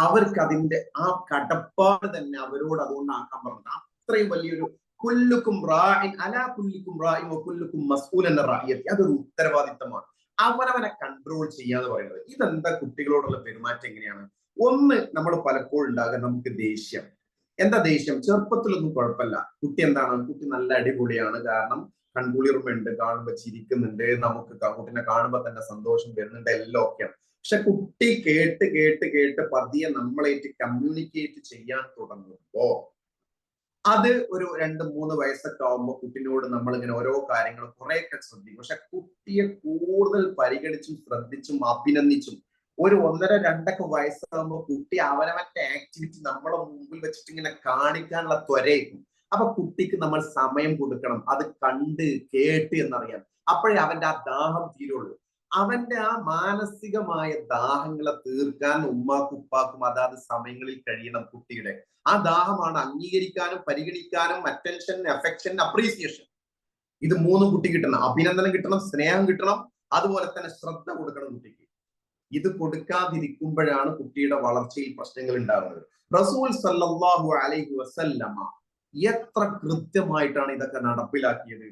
അവർക്ക് അതിന്റെ ആ കടപ്പാട് തന്നെ അവരോട് അതുകൊണ്ടാക്കാൻ പറഞ്ഞത്. അത്രയും വലിയൊരു കുല്ലുക്കും റാഇൻ അലാ കുല്ലിക്കും റാഇൻ വകുല്ലുക്കും മസ്ഊലൻ അൻ റഅയത്തി, അതൊരു ഉത്തരവാദിത്തമാണ്. അവനവനെ കൺട്രോൾ ചെയ്യാന്ന് പറയുന്നത്. ഇതെന്താ കുട്ടികളോടുള്ള പെരുമാറ്റം എങ്ങനെയാണ്? ഒന്ന്, നമ്മൾ പലപ്പോഴും ഉണ്ടാകുക നമുക്ക് ദേഷ്യം. എന്താ ദേഷ്യം? ചെറുപ്പത്തിലൊന്നും കുഴപ്പമില്ല, കുട്ടി എന്താണ്, കുട്ടി നല്ല അടിപൊളിയാണ്, കാരണം കൺകുളിർമയുണ്ട്, കാണുമ്പോ ചിരിക്കുന്നുണ്ട്, നമുക്ക് കുട്ടിനെ കാണുമ്പോ തന്നെ സന്തോഷം വരുന്നുണ്ട്, എല്ലാം ഒക്കെയാണ്. പക്ഷെ കുട്ടി കേട്ട് കേട്ട് കേട്ട് പതിയെ നമ്മളായിട്ട് കമ്മ്യൂണിക്കേറ്റ് ചെയ്യാൻ തുടങ്ങുമ്പോ അത് ഒരു 2-3 വയസ്സൊക്കെ ആവുമ്പോൾ കുട്ടിനോട് നമ്മൾ ഇങ്ങനെ ഓരോ കാര്യങ്ങൾ കുറെയൊക്കെ ശ്രദ്ധിക്കും. പക്ഷെ കുട്ടിയെ കൂടുതൽ പരിഗണിച്ചും ശ്രദ്ധിച്ചും അഭിനന്ദിച്ചും ഒരു 1.5-2 വയസ്സാകുമ്പോൾ കുട്ടി അവനവന്റെ ആക്ടിവിറ്റി നമ്മളെ മുമ്പിൽ വെച്ചിട്ട് ഇങ്ങനെ കാണിക്കാനുള്ള ത്വരയായിരിക്കും. അപ്പൊ കുട്ടിക്ക് നമ്മൾ സമയം കൊടുക്കണം, അത് കണ്ട് കേട്ട് എന്നറിയാം. അപ്പോഴേ അവന്റെ ആ ദാഹം തീരുള്ളൂ. അവന്റെ ആ മാനസികമായ ദാഹങ്ങളെ തീർക്കാൻ ഉമ്മാക്കും ഉപ്പാക്കും അതാത് സമയങ്ങളിൽ കഴിയണം. കുട്ടിയുടെ ആ ദാഹമാണ് അംഗീകരിക്കാനും പരിഗണിക്കാനും അറ്റൻഷൻ, അഫെക്ഷൻ, അപ്രീസിയേഷൻ, ഇത് മൂന്നും കുട്ടി കിട്ടണം. അഭിനന്ദനം കിട്ടണം, സ്നേഹം കിട്ടണം, അതുപോലെ തന്നെ ശ്രദ്ധ കൊടുക്കണം കുട്ടിക്ക്. ഇത് കൊടുക്കാതിരിക്കുമ്പോഴാണ് കുട്ടിയുടെ വളർച്ചയിൽ പ്രശ്നങ്ങൾ ഉണ്ടാകുന്നത്. റസൂൽ സല്ലല്ലാഹു അലൈഹി വസല്ലമ എത്ര കൃത്യമായിട്ടാണ് ഇതൊക്കെ നടപ്പിലാക്കിയത്.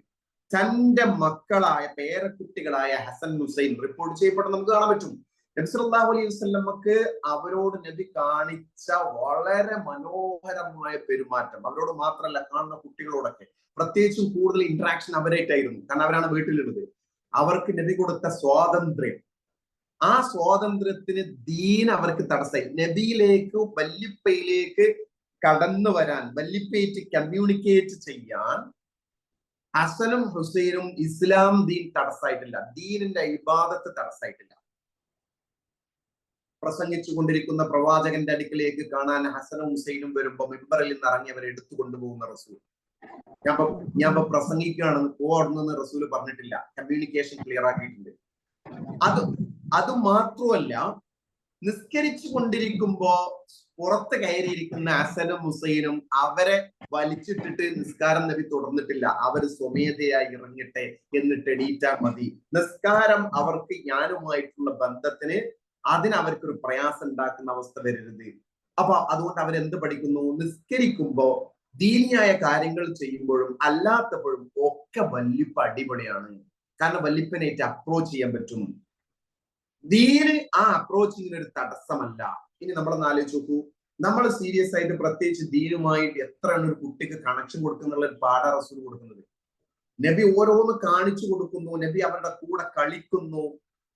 തന്റെ മക്കളായ പേരക്കുട്ടികളായ ഹസൻ, ഹുസൈൻ റിപ്പോർട്ട് ചെയ്യപ്പെട്ട നമുക്ക് കാണാൻ പറ്റും. നബി സല്ലല്ലാഹു അലൈഹി വസല്ലമക്ക് അവരോട് നബി കാണിച്ച വളരെ മനോഹരമായ പെരുമാറ്റം, അവരോട് മാത്രമല്ല കാണുന്ന കുട്ടികളോടൊക്കെ, പ്രത്യേകിച്ചും കൂടുതൽ ഇന്ററാക്ഷൻ അവരായിട്ടായിരുന്നു, കാരണം അവരാണ് വീട്ടിലുള്ളത്. അവർക്ക് നബി കൊടുത്ത സ്വാതന്ത്ര്യം, ആ സ്വാതന്ത്ര്യത്തിന് ദീൻ അവർക്ക് തടസ്സമായി. നബിയിലേക്ക് വല്ലിപ്പയിലേക്ക് കടന്നു വരാൻ, വല്ലിപ്പയിട്ട് കമ്മ്യൂണിക്കേറ്റ് ചെയ്യാൻ ഹസനും ഹുസൈനും ഇസ്ലാം ദീൻ തടസ്സായിട്ടില്ല, ദീനിന്റെ ഇബാദത്ത് തടസ്സായിട്ടില്ല. പ്രസംഗിച്ചു കൊണ്ടിരിക്കുന്ന പ്രവാചകന്റെ അടുക്കിലേക്ക് കാണാൻ ഹസനും ഹുസൈനും വരുമ്പോ മിമ്പറിൽ നിന്ന് ഇറങ്ങി അവരെ എടുത്തു കൊണ്ടുപോകുന്ന റസൂൽ, ഞാൻ പ്രസംഗിക്കുകയാണെന്ന് പോടുന്നെന്ന് റസൂൽ പറഞ്ഞിട്ടില്ല. കമ്മ്യൂണിക്കേഷൻ ക്ലിയർ ആക്കിയിട്ടുണ്ട്. അത് മാത്രമല്ല, നിസ്കരിച്ചു കൊണ്ടിരിക്കുമ്പോ പുറത്ത് കയറിയിരിക്കുന്ന ഹസനും ഹുസൈനും അവരെ വലിച്ചിട്ടിട്ട് നിസ്കാരം നബി തുടർന്നിട്ടില്ല. അവര് സ്വമേധയായി ഇറങ്ങട്ടെ, എന്നിട്ട് എണീറ്റാൽ മതി. നിസ്കാരം അവർക്ക് ഞാനുമായിട്ടുള്ള ബന്ധത്തിന് അവർക്കൊരു പ്രയാസം ഉണ്ടാക്കുന്ന അവസ്ഥ വരരുത്. അപ്പൊ അതുകൊണ്ട് അവരെന്ത് പഠിക്കുന്നു? നിസ്കരിക്കുമ്പോ ദീനിയായ കാര്യങ്ങൾ ചെയ്യുമ്പോഴും അല്ലാത്തപ്പോഴും ഒക്കെ വല്ലിപ്പ് അടിപൊളിയാണ്, കാരണം വല്ലിപ്പനായിട്ട് അപ്രോച്ച് ചെയ്യാൻ പറ്റും. ദീന് ആ അപ്രോച്ചിങ്ങിന് ഒരു തടസ്സമല്ല. ഇനി നമ്മളൊന്ന് ആലോചിച്ച് നോക്കൂ, നമ്മൾ സീരിയസ് ആയിട്ട് പ്രത്യേകിച്ച് ദീനുമായിട്ട് എത്രയാണ് ഒരു കുട്ടിക്ക് കണക്ഷൻ കൊടുക്കുന്നുള്ള ഒരു പാഠാ റസൂൽ കൊടുക്കുന്നത്. നബി ഓരോന്ന് കാണിച്ചു കൊടുക്കുന്നു, നബി അവരുടെ കൂടെ കളിക്കുന്നു,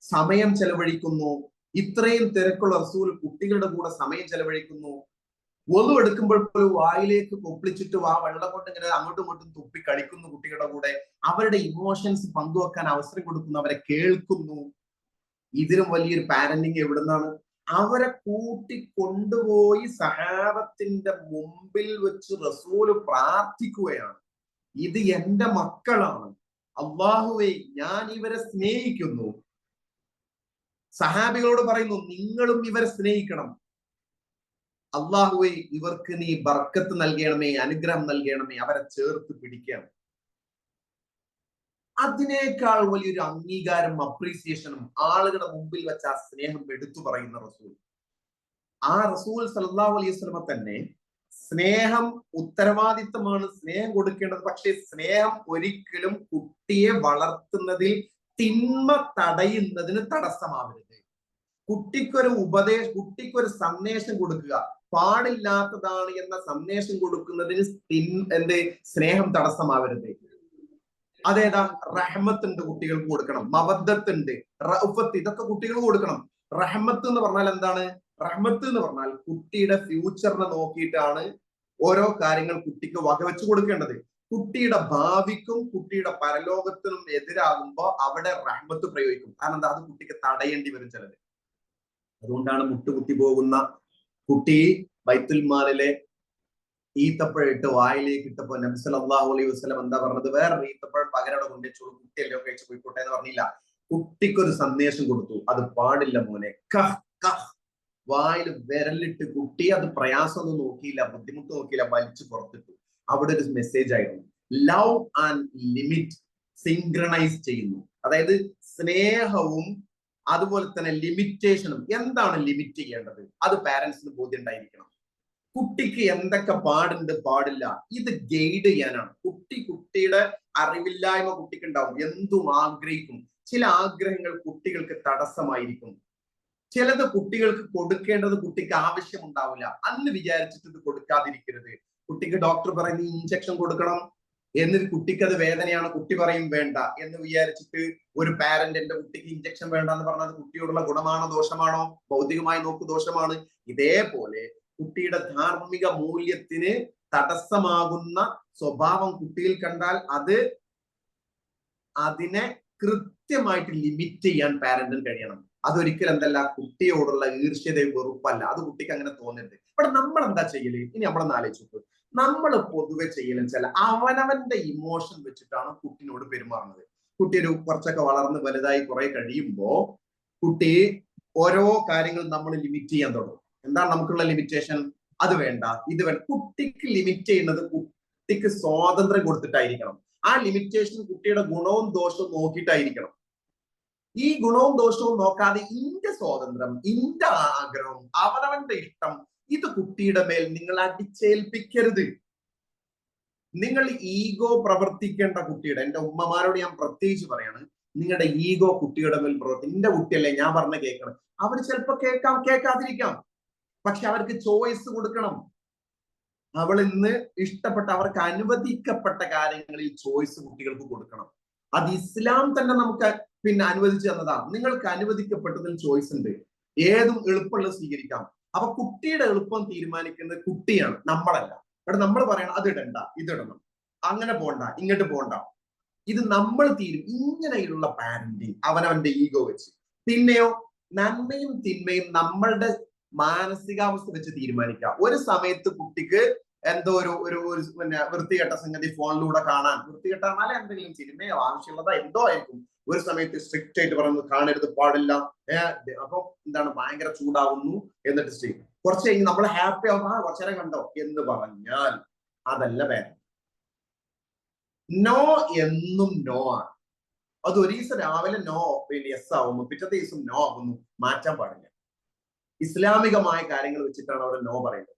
സമയം ചെലവഴിക്കുന്നു. ഇത്രയും തിരക്കുള്ള റസൂൽ കുട്ടികളുടെ കൂടെ സമയം ചെലവഴിക്കുന്നു. ഒന്നും എടുക്കുമ്പോൾ പോലും വായിലേക്ക് കൊപ്പിളിച്ചിട്ട് ആ വെള്ളം കൊണ്ട് ഇങ്ങനെ അങ്ങോട്ടും ഇങ്ങോട്ടും തുപ്പി കളിക്കുന്നു കുട്ടികളുടെ കൂടെ. അവരുടെ ഇമോഷൻസ് പങ്കുവെക്കാൻ അവസരം കൊടുക്കുന്നു, അവരെ കേൾക്കുന്നു. ഇതിലും വലിയൊരു പാരന്റിങ് എവിടുന്നാണ്? അവരെ കൂട്ടി കൊണ്ടുപോയി സഹാബത്തിന്റെ മുമ്പിൽ വെച്ച് റസൂല് പ്രാർത്ഥിക്കുകയാണ്, ഇത് എന്റെ മക്കളാണ്, അല്ലാഹുവേ ഞാൻ ഇവരെ സ്നേഹിക്കുന്നു. സഹാബികളോട് പറയുന്നു, നിങ്ങളും ഇവരെ സ്നേഹിക്കണം. അല്ലാഹുവേ ഇവർക്ക് നീ ബർക്കത്ത് നൽകണമേ, അനുഗ്രഹം നൽകണമേ, അവരെ ചേർത്ത് പിടിക്കണം. അതിനേക്കാൾ വലിയൊരു അംഗീകാരം, അപ്രീസിയേഷനും ആളുകളുടെ മുമ്പിൽ വെച്ച് ആ സ്നേഹം എടുത്തു പറയുന്ന റസൂൽ. ആ റസൂൽ സല്ലല്ലാഹു അലൈഹി വസല്ലമ തന്നെ സ്നേഹം ഉത്തരവാദിത്തമാണ്, സ്നേഹം കൊടുക്കേണ്ടത്. പക്ഷേ സ്നേഹം ഒരിക്കലും കുട്ടിയെ വളർത്തുന്നതിൽ തിന്മ തടയുന്നതിന് തടസ്സമാവരുത്. കുട്ടിക്കൊരു സന്ദേശം കൊടുക്കുക, പാടില്ലാത്തതാണ് എന്ന സന്ദേശം കൊടുക്കുന്നതിന് സ്നേഹം തടസ്സമാവരുത്. അതേതാ? റഹ്മത്തുണ്ട്, കുട്ടികൾക്ക് കൊടുക്കണം. മവദ്ദത്തുണ്ട്, റഅഫത്ത്, ഇതൊക്കെ കുട്ടികൾ കൊടുക്കണം. റഹ്മത്ത് എന്ന് പറഞ്ഞാൽ എന്താണ്? റഹ്മത്ത് എന്ന് പറഞ്ഞാൽ കുട്ടിയുടെ ഫ്യൂച്ചറിനെ നോക്കിയിട്ടാണ് ഓരോ കാര്യങ്ങൾ കുട്ടിക്ക് വകവെച്ചു കൊടുക്കേണ്ടത്. കുട്ടിയുടെ ഭാവിക്കും കുട്ടിയുടെ പരലോകത്തിനും എതിരാകുമ്പോ അവിടെ റഹ്മത്ത് പ്രയോഗിക്കും. കാരണം എന്താ? അത് കുട്ടിക്ക് തടയേണ്ടി വരും ചിലത്. അതുകൊണ്ടാണ് മുട്ടുകുത്തി പോകുന്ന കുട്ടി ബൈത്തുൽ മാലിലെ ഈത്തപ്പഴം ഇട്ട് വായിലേക്ക് ഇട്ടപ്പോ നബി സല്ലല്ലാഹു അലൈഹി വസല്ലം എന്താ പറഞ്ഞത്? വേറൊരു ഈത്തപ്പഴം പകരം കൊണ്ടുവച്ചോളൂ, കുട്ടിയല്ലോ കഴിച്ച് പോയിക്കോട്ടെ എന്ന് പറഞ്ഞില്ല. കുട്ടിക്കൊരു സന്ദേശം കൊടുത്തു, അത് പാടില്ല മോനെ, കഹ് കഹ്. വായിൽ വിരലിട്ട് കുട്ടി അത് പ്രയാസമൊന്നും നോക്കിയില്ല, ബുദ്ധിമുട്ട് നോക്കിയില്ല, വലിച്ചു പുറത്തിട്ടു. അവിടെ ഒരു മെസ്സേജ് ആയിരുന്നു. ലവ് ആൻഡ് ലിമിറ്റ് സിങ്ക്രണൈസ് ചെയ്യുന്നു. അതായത് സ്നേഹവും അതുപോലെ തന്നെ ലിമിറ്റേഷനും. എന്താണ് ലിമിറ്റ് ചെയ്യേണ്ടത്? അത് പാരന്റ്സിന് ബോധ്യം ഉണ്ടായിരിക്കണം. കുട്ടിക്ക് എന്തൊക്കെ പാടുണ്ട്, പാടില്ല, ഇത് ഗൈഡ് ചെയ്യാനാണ്. കുട്ടിയുടെ അറിവില്ലായ്മ കുട്ടിക്ക് ഉണ്ടാവും. എന്തും ആഗ്രഹിക്കും. ചില ആഗ്രഹങ്ങൾ കുട്ടികൾക്ക് തടസ്സമായിരിക്കും. ചിലത് കുട്ടികൾക്ക് കൊടുക്കേണ്ടത് കുട്ടിക്ക് ആവശ്യമുണ്ടാവില്ല. അന്ന് വിചാരിച്ചിട്ട് ഇത് കൊടുക്കാതിരിക്കരുത്. കുട്ടിക്ക് ഡോക്ടർ പറയുന്നത് ഇഞ്ചക്ഷൻ കൊടുക്കണം, എന്നിട്ട് കുട്ടിക്ക് അത് വേദനയാണ്, കുട്ടി പറയും വേണ്ട എന്ന് വിചാരിച്ചിട്ട് ഒരു പാരന്റ് എന്റെ കുട്ടിക്ക് ഇഞ്ചക്ഷൻ വേണ്ട എന്ന് പറഞ്ഞത് കുട്ടിയോടുള്ള ഗുണമാണോ ദോഷമാണോ? ഭൗതികമായി നോക്കു ദോഷമാണ്. ഇതേപോലെ കുട്ടിയുടെ ധാർമ്മിക മൂല്യത്തിന് തടസ്സമാകുന്ന സ്വഭാവം കുട്ടിയിൽ കണ്ടാൽ അതിനെ കൃത്യമായിട്ട് ലിമിറ്റ് ചെയ്യാൻ പാരന്റിന് കഴിയണം. അതൊരിക്കലും എന്തല്ല, കുട്ടിയോടുള്ള ഈർഷ്യതയും വെറുപ്പല്ല. അത് കുട്ടിക്ക് അങ്ങനെ തോന്നരുത്. ഇവിടെ നമ്മൾ എന്താ ചെയ്യല്? ഇനി നമ്മളൊന്ന് ആലോചിച്ചു. നമ്മൾ പൊതുവെ ചെയ്യലെന്ന് വെച്ചാൽ അവനവന്റെ ഇമോഷൻ വെച്ചിട്ടാണ് കുട്ടിനോട് പെരുമാറുന്നത്. കുട്ടി ഒരു കുറച്ചൊക്കെ വളർന്ന് വലുതായി കുറെ കഴിയുമ്പോ കുട്ടി ഓരോ കാര്യങ്ങൾ നമ്മൾ ലിമിറ്റ് ചെയ്യാൻ തുടങ്ങും. എന്താണ് നമുക്കുള്ള ലിമിറ്റേഷൻ? അത് വേണ്ട, ഇത് വേണ്ട. കുട്ടിക്ക് ലിമിറ്റ് ചെയ്യുന്നത് കുട്ടിക്ക് സ്വാതന്ത്ര്യം കൊടുത്തിട്ടായിരിക്കണം. ആ ലിമിറ്റേഷൻ കുട്ടിയുടെ ഗുണവും ദോഷവും നോക്കിയിട്ടായിരിക്കണം. ഈ ഗുണവും ദോഷവും നോക്കാതെ ഇന്റെ സ്വാതന്ത്ര്യം, ഇന്റെ ആഗ്രഹം, അവനവന്റെ ഇഷ്ടം, ഇത് കുട്ടിയുടെ മേൽ നിങ്ങൾ അടിച്ചേൽപ്പിക്കരുത്. നിങ്ങൾ ഈഗോ പ്രവർത്തിക്കേണ്ട കുട്ടിയുടെ, എന്റെ ഉമ്മമാരോട് ഞാൻ പ്രത്യേകിച്ച് പറയാണ്, നിങ്ങളുടെ ഈഗോ കുട്ടിയുടെ മേൽ എന്റെ കുട്ടിയല്ലേ ഞാൻ പറഞ്ഞ കേൾക്കണം. അവർ ചിലപ്പോ കേൾക്കാതിരിക്കാം. പക്ഷെ അവർക്ക് ചോയ്സ് കൊടുക്കണം. അവൾ ഇന്ന് ഇഷ്ടപ്പെട്ട, അവർക്ക് അനുവദിക്കപ്പെട്ട കാര്യങ്ങളിൽ ചോയ്സ് കുട്ടികൾക്ക് കൊടുക്കണം. അത് ഇസ്ലാം തന്നെ നമുക്ക് അനുവദിച്ചു തന്നതാണ്. നിങ്ങൾക്ക് അനുവദിക്കപ്പെട്ടതിൽ ചോയ്സ് ഉണ്ട്. ഏതും എളുപ്പമുള്ളത് സ്വീകരിക്കാം. അപ്പൊ കുട്ടിയുടെ എളുപ്പം തീരുമാനിക്കുന്നത് കുട്ടിയാണ്, നമ്മളല്ല. ഇവിടെ നമ്മൾ പറയണം അത് ഇടണ്ട, ഇതിടണം, അങ്ങനെ പോണ്ട, ഇങ്ങോട്ട് പോണ്ട. ഇത് നമ്മൾ ഇങ്ങനെയുള്ള പാരന്റിങ് അവനവന്റെ ഈഗോ വെച്ച്. പിന്നെയോ നന്മയും തിന്മയും നമ്മളുടെ മാനസികാവസ്ഥ വെച്ച് തീരുമാനിക്കാം. ഒരു സമയത്ത് കുട്ടിക്ക് എന്തോ ഒരു വൃത്തികെട്ട സംഗതി ഫോണിലൂടെ കാണാൻ, വൃത്തികെട്ടാൽ എന്തെങ്കിലും സിനിമയോ ആവശ്യമുള്ളതാ എന്തോ ആയിരിക്കും. ഒരു സമയത്ത് സ്ട്രിക്റ്റ് ആയിട്ട് പറയുന്നത് കാണരുത്, പാടില്ല. അപ്പൊ എന്താണ്, ഭയങ്കര ചൂടാവുന്നു. എന്നിട്ട് ചെയ്യും. കുറച്ച് കഴിഞ്ഞ് നമ്മൾ ഹാപ്പി ആവുമ്പോ കുറച്ചേരം കണ്ടോ എന്ന് പറഞ്ഞാൽ അതല്ല പാരന്റ്. നോ എന്നും നോ ആണ്. അത് ഒരു ദിവസം രാവിലെ നോ യെസ് ആവുന്നു, പിറ്റത്തെ ദിവസം നോ ആവുന്നു. മാറ്റാൻ പാടില്ല. ഇസ്ലാമികമായ കാര്യങ്ങൾ വെച്ചിട്ടാണ് അവിടെ നോ പറയുന്നത്.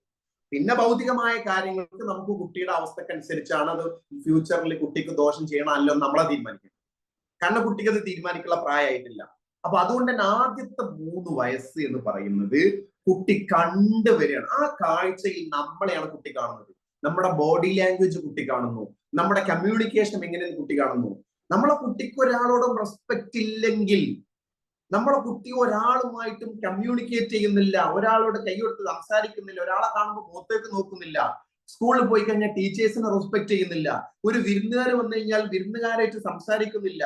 പിന്നെ ഭൗതികമായ കാര്യങ്ങൾക്ക് നമുക്ക് കുട്ടിയുടെ അവസ്ഥക്കനുസരിച്ചാണ് അത് ഫ്യൂച്ചറിൽ കുട്ടിക്ക് ദോഷം ചെയ്യണം അല്ലോ നമ്മളെ തീരുമാനിക്കുന്നത്. കാരണം കുട്ടിക്ക് അത് തീരുമാനിക്കാനുള്ള പ്രായമായിട്ടില്ല. അപ്പൊ അതുകൊണ്ട് തന്നെ ആദ്യത്തെ 3 വയസ്സ് എന്ന് പറയുന്നത് കുട്ടി കണ്ടുവരികയാണ്. ആ കാഴ്ചയിൽ നമ്മളെയാണ് കുട്ടി കാണുന്നത്. നമ്മുടെ ബോഡി ലാംഗ്വേജ് കുട്ടി കാണുന്നു. നമ്മുടെ കമ്മ്യൂണിക്കേഷൻ എങ്ങനെയാണ് കുട്ടി കാണുന്നു. നമ്മളെ കുട്ടിക്ക് ഒരാളോടും റെസ്പെക്ട് ഇല്ലെങ്കിൽ, നമ്മളെ കുട്ടി ഒരാളുമായിട്ടും കമ്മ്യൂണിക്കേറ്റ് ചെയ്യുന്നില്ല, ഒരാളോട് കൈകൊടുത്ത് സംസാരിക്കുന്നില്ല, ഒരാളെ കാണുമ്പോൾ മുഖത്തേക്ക് നോക്കുന്നില്ല, സ്കൂളിൽ പോയി കഴിഞ്ഞാൽ ടീച്ചേഴ്സിനെ റെസ്പെക്ട് ചെയ്യുന്നില്ല, ഒരു വിരുന്നുകാർ വന്നു കഴിഞ്ഞാൽ വിരുന്നുകാരായിട്ട് സംസാരിക്കുന്നില്ല.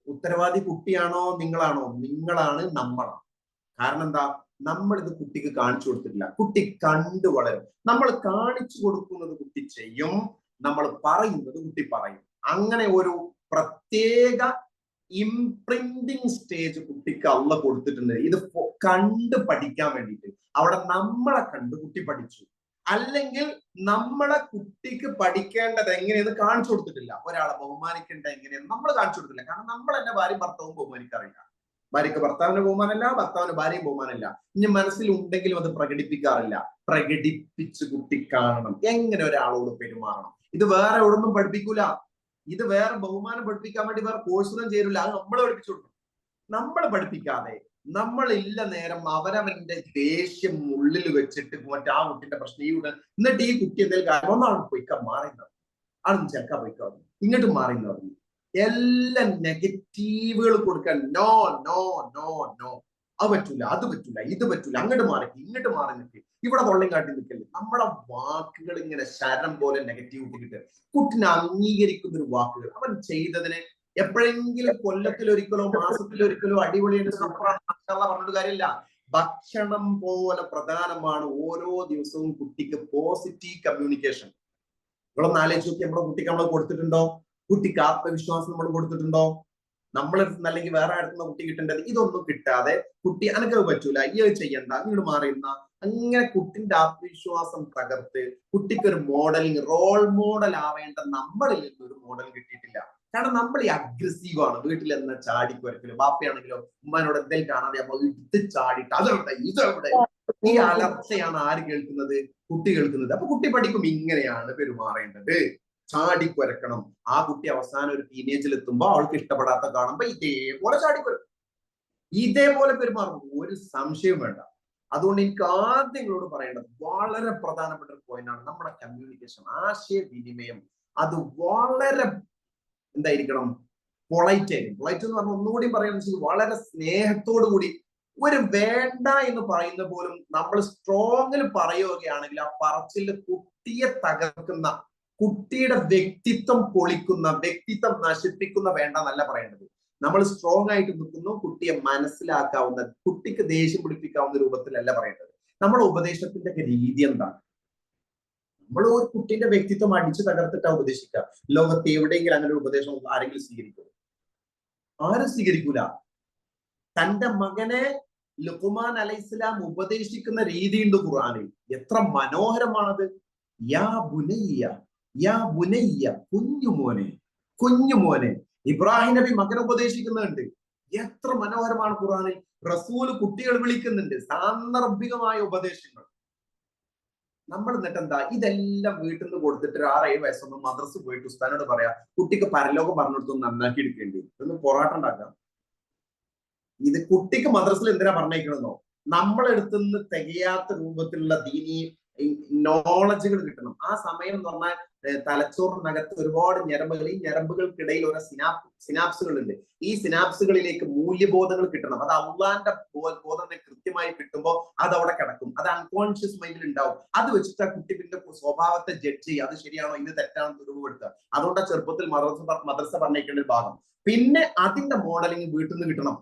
ഉത്തരവാദി കുട്ടിയാണോ നിങ്ങളാണോ? നിങ്ങളാണ്, നമ്മളാണ്. കാരണം എന്താ? നമ്മൾ ഇത് കുട്ടിക്ക് കാണിച്ചു കൊടുത്തിട്ടില്ല. കുട്ടി കണ്ടു വളരും. നമ്മൾ കാണിച്ചു കൊടുക്കുന്നത് കുട്ടി ചെയ്യും, നമ്മൾ പറയുന്നത് കുട്ടി പറയും. അങ്ങനെ ഒരു പ്രത്യേക ഇംപ്രിന്റിങ് സ്റ്റേജ് കുട്ടിക്ക് അള്ള കൊടുത്തിട്ടുണ്ട്. ഇത് കണ്ട് പഠിക്കാൻ വേണ്ടിയിട്ട്. അവിടെ നമ്മളെ കണ്ട് കുട്ടി പഠിച്ചു. അല്ലെങ്കിൽ നമ്മളെ കുട്ടിക്ക് പഠിക്കേണ്ടത് എങ്ങനെയെന്ന് കാണിച്ചു കൊടുത്തിട്ടില്ല. ഒരാളെ ബഹുമാനിക്കേണ്ടത് എങ്ങനെയെന്ന് നമ്മൾ കാണിച്ചു കൊടുത്തില്ല. കാരണം നമ്മൾ എന്നെ ഭാര്യയും ഭർത്താവും ബഹുമാനിക്കാറില്ല. ഭാര്യക്ക് ഭർത്താവിന് ബഹുമാനമില്ല, ഭർത്താവിന് ഭാര്യയും ബഹുമാനമില്ല. ഇനി മനസ്സിലുണ്ടെങ്കിലും അത് പ്രകടിപ്പിക്കാറില്ല. പ്രകടിപ്പിച്ച് കുട്ടി കാണണം എങ്ങനെ ഒരാളോട് പെരുമാറണം. ഇത് വേറെ എവിടൊന്നും പഠിപ്പിക്കൂല. ഇത് വേറെ ബഹുമാനം പഠിപ്പിക്കാൻ വേണ്ടി വേറെ കോഴ്സൊന്നും ചേരില്ല. അത് നമ്മൾ പഠിപ്പിച്ചു കൊടുക്കണം. നമ്മൾ പഠിപ്പിക്കാതെ നമ്മളില്ല നേരം അവരവന്റെ ദേഷ്യം ഉള്ളിൽ വെച്ചിട്ട് മറ്റേ ആ കുട്ടിന്റെ പ്രശ്നം എന്നിട്ട് ഈ കുട്ടി എന്തെങ്കിലും കാര്യം ഒന്നാണ് പൊയ്ക്കാൻ മാറിയുന്നത്, ആണ് ചെക്ക പൊയ്ക്കാവുന്നു, ഇങ്ങോട്ട് മാറിയുന്നത്, എല്ലാം നെഗറ്റീവുകൾ കൊടുക്കാൻ. നോ നോ നോ നോ, അത് പറ്റൂല, അത് പറ്റൂല, ഇത് പറ്റൂല, അങ്ങോട്ട് മാറി ഇങ്ങോട്ട് മാറി നിൽക്ക്, ഇവിടെ തൊള്ളം കാട്ടി നിൽക്കല്ലേ. നമ്മുടെ വാക്കുകൾ ഇങ്ങനെ ശരം പോലെ നെഗറ്റിവിറ്റി കിട്ടുക. കുട്ടിനെ അംഗീകരിക്കുന്ന ഒരു വാക്കുകൾ, അവൻ ചെയ്തതിന് എപ്പോഴെങ്കിലും കൊല്ലത്തിലൊരിക്കലോ മാസത്തിലൊരിക്കലോ അടിപൊളിയായിട്ട് പറഞ്ഞിട്ട് കാര്യമില്ല. ഭക്ഷണം പോലെ പ്രധാനമാണ് ഓരോ ദിവസവും കുട്ടിക്ക് പോസിറ്റീവ് കമ്മ്യൂണിക്കേഷൻ. നിങ്ങളൊന്ന് ആലോചിച്ച് നോക്കി, നമ്മുടെ കുട്ടിക്ക് നമ്മൾ കൊടുത്തിട്ടുണ്ടോ? കുട്ടിക്ക് ആത്മവിശ്വാസം നമ്മൾ കൊടുത്തിട്ടുണ്ടോ? നമ്മളെടുത്ത് അല്ലെങ്കിൽ വേറെ അടുത്തുന്ന കുട്ടി കിട്ടേണ്ടത് ഇതൊന്നും കിട്ടാതെ കുട്ടി അനക്കത് പറ്റൂല, ഈ ചെയ്യണ്ട, ഇങ്ങോട്ട് മാറിയുന്ന, അങ്ങനെ കുട്ടിന്റെ ആത്മവിശ്വാസം തകർത്ത് കുട്ടിക്ക് ഒരു മോഡലിംഗ് റോൾ മോഡൽ ആവേണ്ട നമ്മളിൽ നിന്ന് ഒരു മോഡൽ കിട്ടിയിട്ടില്ല. കാരണം നമ്മൾ ഈ അഗ്രസീവ് ആണ്. വീട്ടിൽ എന്ന ചാടിക്കുരക്കലും, ബാപ്പയാണെങ്കിലോ ഉമ്മാനോട് എന്തെങ്കിലും കാണാതെ അപ്പൊ ഇട്ട് ചാടിയിട്ട് അതെവിടെ ഇതെവിടെ, ഈ അലർച്ചയാണ് ആര് കേൾക്കുന്നത്? കുട്ടി കേൾക്കുന്നത്. അപ്പൊ കുട്ടി പഠിക്കും ഇങ്ങനെയാണ് പെരുമാറേണ്ടത്, ചാടിക്കുരക്കണം. ആ കുട്ടി അവസാനം ഒരു ടീനേജിൽ എത്തുമ്പോ അവൾക്ക് ഇഷ്ടപ്പെടാത്ത കാണുമ്പോ ഇതേപോലെ ചാടിക്കുരക്കും, ഇതേപോലെ പെരുമാറും, ഒരു സംശയവും വേണ്ട. അതുകൊണ്ട് എനിക്ക് ആദ്യം നിങ്ങളോട് പറയേണ്ടത് വളരെ പ്രധാനപ്പെട്ട ഒരു പോയിന്റാണ് നമ്മുടെ കമ്മ്യൂണിക്കേഷൻ, ആശയവിനിമയം. അത് വളരെ എന്തായിരിക്കണം? പൊളൈറ്റ് ആയിരിക്കും. പൊളൈറ്റ് എന്ന് പറഞ്ഞാൽ ഒന്നുകൂടി പറയുന്നത് വെച്ചാൽ വളരെ സ്നേഹത്തോടു കൂടി, ഒരു വേണ്ട എന്ന് പറയുന്ന പോലും നമ്മൾ സ്ട്രോങ്ങിൽ പറയുകയാണെങ്കിൽ ആ പറച്ചില് കുട്ടിയെ തകർക്കുന്ന, കുട്ടിയുടെ വ്യക്തിത്വം പൊളിക്കുന്ന, വ്യക്തിത്വം നശിപ്പിക്കുന്ന വേണ്ട എന്നല്ല പറയേണ്ടത്. നമ്മൾ സ്ട്രോങ് ആയിട്ട് നിൽക്കുന്നു, കുട്ടിയെ മനസ്സിലാക്കാവുന്ന, കുട്ടിക്ക് ദേഷ്യം പിടിപ്പിക്കാവുന്ന രൂപത്തിലല്ല പറയേണ്ടത്. നമ്മുടെ ഉപദേശത്തിന്റെ രീതി എന്താണ്? നമ്മൾ ഒരു കുട്ടിന്റെ വ്യക്തിത്വം അടിച്ചു തകർത്തിട്ടാ ഉപദേശിക്കുക. ലോകത്ത് എവിടെയെങ്കിലും അങ്ങനെ ഒരു ഉപദേശം ആരെങ്കിലും സ്വീകരിക്കും? ആരും സ്വീകരിക്കൂല. തന്റെ മകനെ ലുഖ്മാൻ അലൈഹിസ്സലാം ഉപദേശിക്കുന്ന രീതിയുണ്ട് ഖുർആനിൽ. എത്ര മനോഹരമാണത്! യാ ബുനയ്യ, യാ ബുനയ്യ, കുഞ്ഞുമോനെ, കുഞ്ഞുമോനെ. ഇബ്രാഹിം നബി മകനെ ഉപദേശിക്കുന്നുണ്ട്. എത്ര മനോഹരമാണ് ഖുർആനിൽ. റസൂല് കുട്ടികൾ വിളിക്കുന്നുണ്ട്. സാന്ദർഭികമായ ഉപദേശങ്ങൾ. നമ്മൾ എന്നിട്ട് എന്താ ഇതെല്ലാം വീട്ടിൽ നിന്ന് കൊടുത്തിട്ട് 6-7 വയസ്സൊന്നും മദ്രസ് പോയിട്ട് ഉസ്താനോട് പറയാ കുട്ടിക്ക് പരലോകം പറഞ്ഞെടുത്ത് നന്നാക്കി എടുക്കേണ്ടി ഇതൊന്ന് പൊറാട്ട ഉണ്ടാക്കാം. ഇത് കുട്ടിക്ക് മദ്രസിൽ എന്തിനാ പറഞ്ഞേക്കണമെന്നോ? നമ്മളെടുത്തുനിന്ന് തികയാത്ത രൂപത്തിലുള്ള ദീനി നോളജുകൾ കിട്ടണം. ആ സമയം എന്ന് പറഞ്ഞാൽ തലച്ചോറിനകത്ത് ഒരുപാട് ഞരമ്പുകൾ, ഈ ഞരമ്പുകൾക്കിടയിൽ ഓരോ സിനാപ്സുകൾ ഉണ്ട്. ഈ സിനാപ്സുകളിലേക്ക് മൂല്യബോധങ്ങൾ കിട്ടണം. അത് അള്ളാന്റെ ബോധം കൃത്യമായി കിട്ടുമ്പോൾ അത് അവിടെ കിടക്കും. അത് അൺകോൺഷ്യസ് മൈൻഡിൽ ഉണ്ടാവും. അത് വെച്ചിട്ട് ആ കുട്ടി പിന്നെ സ്വഭാവത്തെ ജഡ്ജ് ചെയ്യുക, അത് ശരിയാണോ ഇത് തെറ്റാണോ തുറവുപെടുത്തുക. അതുകൊണ്ട് ചെറുപ്പത്തിൽ മദ്രസ പറഞ്ഞേക്കേണ്ട ഒരു ഭാഗം. പിന്നെ അതിന്റെ മോഡലിംഗ് വീട്ടിൽ നിന്ന് കിട്ടണം.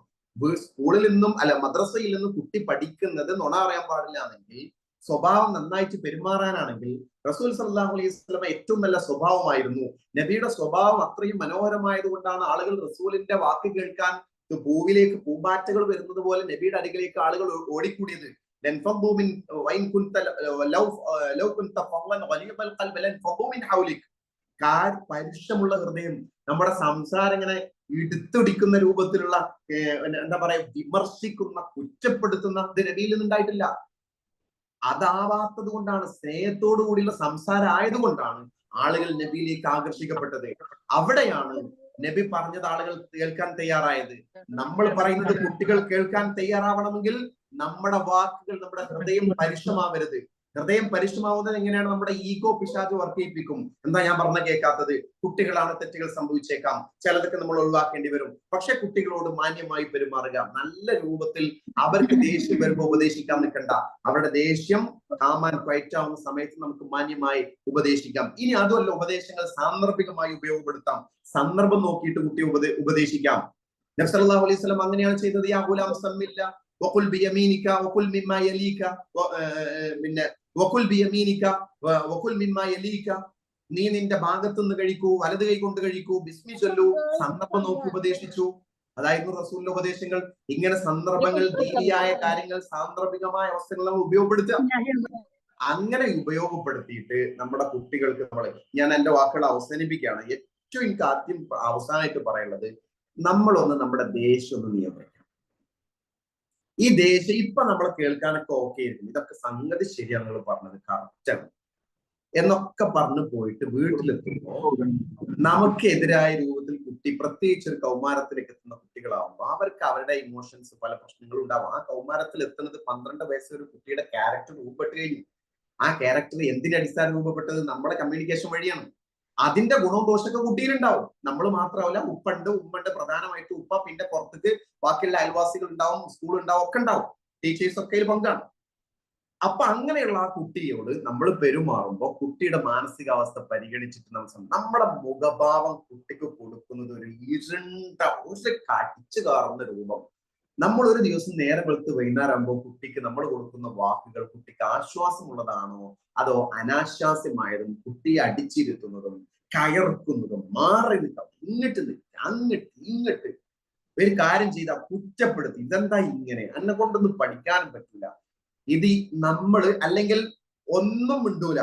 സ്കൂളിൽ നിന്നും അല്ല മദ്രസയിൽ നിന്നും കുട്ടി പഠിക്കുന്നത് നുണ പറയാൻ പാടില്ല എങ്കിൽ, സ്വഭാവം നന്നായിട്ട് പെരുമാറാനാണെങ്കിൽ, റസൂൽ സല്ലല്ലാഹു അലൈഹി വസല്ലം ഏറ്റവും നല്ല സ്വഭാവമായിരുന്നു. നബിയുടെ സ്വഭാവം അത്രയും മനോഹരമായത് കൊണ്ടാണ് ആളുകൾ റസൂലിന്റെ വാക്ക് കേൾക്കാൻ പൂവിലേക്ക് പൂമ്പാറ്റകൾ വരുന്നത് പോലെ നബിയുടെ അരികിലേക്ക് ആളുകൾ ഓടിക്കൂടിയത്. പരുഷമുള്ള ഹൃദയം, നമ്മുടെ സംസാരം ഇങ്ങനെ ഇടുത്തിടിക്കുന്ന രൂപത്തിലുള്ള എന്താ പറയാ വിമർശിക്കുന്ന, കുറ്റപ്പെടുത്തുന്ന ഇത് നബിയിൽ നിന്നുണ്ടായിട്ടില്ല. അതാവാത്തത് കൊണ്ടാണ്, സ്നേഹത്തോടു കൂടിയുള്ള സംസാരം ആയതുകൊണ്ടാണ് ആളുകൾ നബിയിലേക്ക് ആകർഷിക്കപ്പെട്ടത്. അവിടെയാണ് നബി പറഞ്ഞത് ആളുകൾ കേൾക്കാൻ തയ്യാറായത്. നമ്മൾ പറയുന്നത് കുട്ടികൾ കേൾക്കാൻ തയ്യാറാവണമെങ്കിൽ നമ്മുടെ വാക്കുകൾ, നമ്മുടെ ഹൃദയം പരുഷമാവരുത്. ഹൃദയം പരിശുദ്ധമാവുന്നത് എങ്ങനെയാണ്? നമ്മുടെ ഈഗോ പിശാച് വർക്ക് ചെയ്യിപ്പിക്കും. എന്താ ഞാൻ പറഞ്ഞ കേൾക്കാത്തത്? കുട്ടികളാണ്, തെറ്റുകൾ സംഭവിച്ചേക്കാം, ചിലതൊക്കെ നമ്മൾ ഒഴിവാക്കേണ്ടി വരും. പക്ഷെ കുട്ടികളോട് മാന്യമായി പെരുമാറുക, നല്ല രൂപത്തിൽ. അവർക്ക് ദേഷ്യം വരുമ്പോൾ ഉപദേശിക്കാൻ നിൽക്കണ്ട. അവരുടെ ദേഷ്യം കാമാൻ ക്വയറ്റാവുന്ന സമയത്ത് നമുക്ക് മാന്യമായി ഉപദേശിക്കാം. ഇനി അതുമല്ല, ഉപദേശങ്ങൾ സാന്ദർഭികമായി ഉപയോഗപ്പെടുത്താം. സന്ദർഭം നോക്കിയിട്ട് കുട്ടിയെ ഉപദേശിക്കാം. നബി സല്ലല്ലാഹു അലൈഹി വസല്ലം അങ്ങനെയാണ് ചെയ്തത്. യാ ഗുലാം സമ്മില്ല വഖുൽ ബിയമീനിക വഖുൽ മിമ്മാ യലീക, പിന്നെ വഖുൽ ബിയമീനിക വഖുൽ മിമ്മാ യലീക, നീ നിന്റെ ഭാഗത്തു നിന്ന് കഴിക്കൂ, വലത് കൈ കൊണ്ട് കഴിക്കൂ, ബിസ്മി ചൊല്ലൂ. സന്ദർഭം നോക്കി ഉപദേശിച്ചു. അതായിരുന്നു റസൂലിന്റെ ഉപദേശങ്ങൾ. ഇങ്ങനെ സന്ദർഭങ്ങൾ, ദീനിയായ കാര്യങ്ങൾ, സാന്ദർഭികമായ അവസ്ഥകൾ ഉപയോഗപ്പെടുത്തുക. അങ്ങനെ ഉപയോഗപ്പെടുത്തിയിട്ട് നമ്മുടെ കുട്ടികൾക്ക് ഞാൻ എന്റെ വാക്കുകൾ അവസാനിപ്പിക്കുകയാണ്. ഏറ്റവും എനിക്ക് ആദ്യം അവസാനമായിട്ട് പറയുന്നത്, നമ്മളൊന്ന് നമ്മുടെ ദേശം ഒന്ന് നിയന്ത്രിക്കണം. ഈ ദേശം ഇപ്പൊ നമ്മൾ കേൾക്കാനൊക്കെ ഓക്കെ ആയിരിക്കും, ഇതൊക്കെ സംഗതി ശരിയാണ്, നിങ്ങൾ പറഞ്ഞത് കറക്റ്റാണ് എന്നൊക്കെ പറഞ്ഞു പോയിട്ട് വീട്ടിലെത്തുമ്പോ നമുക്കെതിരായ രൂപത്തിൽ കുട്ടി, പ്രത്യേകിച്ച് ഒരു കൗമാരത്തിലേക്ക് എത്തുന്ന കുട്ടികളാവുമ്പോ അവർക്ക് അവരുടെ ഇമോഷൻസ്, പല പ്രശ്നങ്ങളും ഉണ്ടാവും. ആ കൗമാരത്തിൽ എത്തുന്നത് 12 വയസ്സ് ഒരു കുട്ടിയുടെ ക്യാരക്ടർ രൂപപ്പെട്ട് കഴിഞ്ഞു. ആ ക്യാരക്ടർ എന്തിനടിസ്ഥാനം രൂപപ്പെട്ടത്? നമ്മുടെ കമ്മ്യൂണിക്കേഷൻ വഴിയാണ്. അതിന്റെ ഗുണവും ദോഷമൊക്കെ കുട്ടിയിലുണ്ടാവും. നമ്മൾ മാത്രമല്ല, ഉമ്മണ്ട് പ്രധാനമായിട്ട് ഉപ്പ, പിന്നെ പുറത്തേക്ക് ബാക്കിയുള്ള അയൽവാസികൾ ഉണ്ടാവും, സ്കൂൾ ഉണ്ടാവും, ഒക്കെ ഉണ്ടാവും, ടീച്ചേഴ്സ് ഒക്കെ പങ്കാണ്. അപ്പൊ അങ്ങനെയുള്ള ആ കുട്ടിയോട് നമ്മൾ പെരുമാറുമ്പോൾ കുട്ടിയുടെ മാനസികാവസ്ഥ പരിഗണിച്ചിട്ട് നമ്മുടെ മുഖഭാവം കുട്ടിക്ക് കൊടുക്കുന്നത് ഒരു ഇരുണ്ട, ഒരു കടിച്ചു കാറുന്ന രൂപം. നമ്മൾ ഒരു ദിവസം നേരം വെളുത്ത് വൈകുന്നേരമാകുമ്പോൾ കുട്ടിക്ക് നമ്മൾ കൊടുക്കുന്ന വാക്കുകൾ കുട്ടിക്ക് ആശ്വാസമുള്ളതാണോ അതോ അനാശ്വാസ്യമായതും, കുട്ടിയെ അടിച്ചിരുത്തുന്നതും, കയർക്കുന്നതും, മാറി നിൽക്കാം, ഇങ്ങോട്ട് ഇങ്ങോട്ട് ഒരു കാര്യം ചെയ്താൽ കുറ്റപ്പെടുത്തി, ഇതെന്താ ഇങ്ങനെ, എന്നെ കൊണ്ടൊന്നും പഠിക്കാനും പറ്റില്ല, ഇത് നമ്മള് അല്ലെങ്കിൽ ഒന്നും മിണ്ടൂല,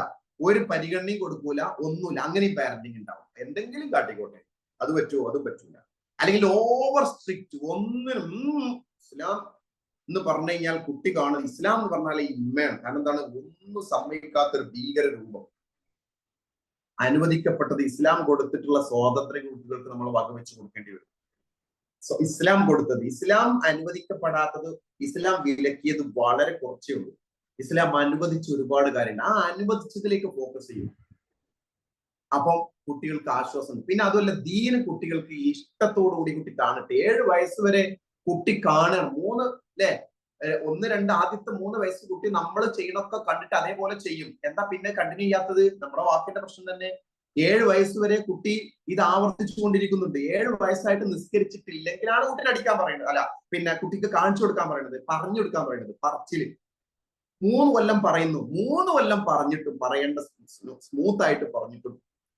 ഒരു പരിഗണനയും കൊടുക്കൂല, ഒന്നുമില്ല, അങ്ങനെ പാരന്റിങ് ഉണ്ടാവും. എന്തെങ്കിലും കാട്ടിക്കോട്ടെ, അത് പറ്റുമോ, അതും പറ്റൂല. അല്ലെങ്കിൽ ഓവർ സ്ട്രിക്റ്റ്, ഒന്നിനും ഇസ്ലാം എന്ന് പറഞ്ഞു കഴിഞ്ഞാൽ കുട്ടി കാണും ഇസ്ലാം എന്ന് പറഞ്ഞാൽ ഇമ്മയാണ്. കാരണം എന്താണ്, ഒന്നും സമ്മതിക്കാത്തൊരു ഭീകര രൂപം. അനുവദിക്കപ്പെട്ടത് ഇസ്ലാം കൊടുത്തിട്ടുള്ള സ്വാതന്ത്ര്യം കുട്ടികൾക്ക് നമ്മൾ വകവെച്ച് കൊടുക്കേണ്ടി വരും. ഇസ്ലാം കൊടുത്തത്, ഇസ്ലാം അനുവദിക്കപ്പെടാത്തത്, ഇസ്ലാം വിലക്കിയത് വളരെ കുറച്ചേ ഉള്ളൂ. ഇസ്ലാം അനുവദിച്ച ഒരുപാട് കാര്യങ്ങൾ, ആ അനുവദിച്ചതിലേക്ക് ഫോക്കസ് ചെയ്യും. അപ്പം കുട്ടികൾക്ക് ആശ്വാസം. പിന്നെ അതുമല്ല, ദീന് കുട്ടികൾക്ക് ഇഷ്ടത്തോടുകൂടി കുട്ടി കാണട്ടെ. 7 വയസ്സ് വരെ കുട്ടി കാണണം. 3 അല്ലെ 1, 2 ആദ്യത്തെ 3 വയസ്സ് കുട്ടി നമ്മൾ ചെയ്യണൊക്കെ കണ്ടിട്ട് അതേപോലെ ചെയ്യും. എന്താ പിന്നെ കണ്ടിന്യൂ ചെയ്യാത്തത്? നമ്മുടെ വാക്കിന്റെ പ്രശ്നം തന്നെ. 7 വയസ്സ് വരെ കുട്ടി ഇത് ആവർത്തിച്ചു കൊണ്ടിരിക്കുന്നുണ്ട്. 7 വയസ്സായിട്ട് നിസ്കരിച്ചിട്ടില്ലെങ്കിലാണ് കുട്ടിനെ അടിക്കാൻ പറയുന്നത്, അല്ല പിന്നെ കുട്ടിക്ക് കാണിച്ചു കൊടുക്കാൻ പറയുന്നത്, പറഞ്ഞു കൊടുക്കാൻ പറയുന്നത്. പറച്ചില് 3 കൊല്ലം പറയുന്നു, 3 കൊല്ലം പറഞ്ഞിട്ടും, പറയേണ്ട സ്മൂത്ത് ആയിട്ട് പറഞ്ഞിട്ടും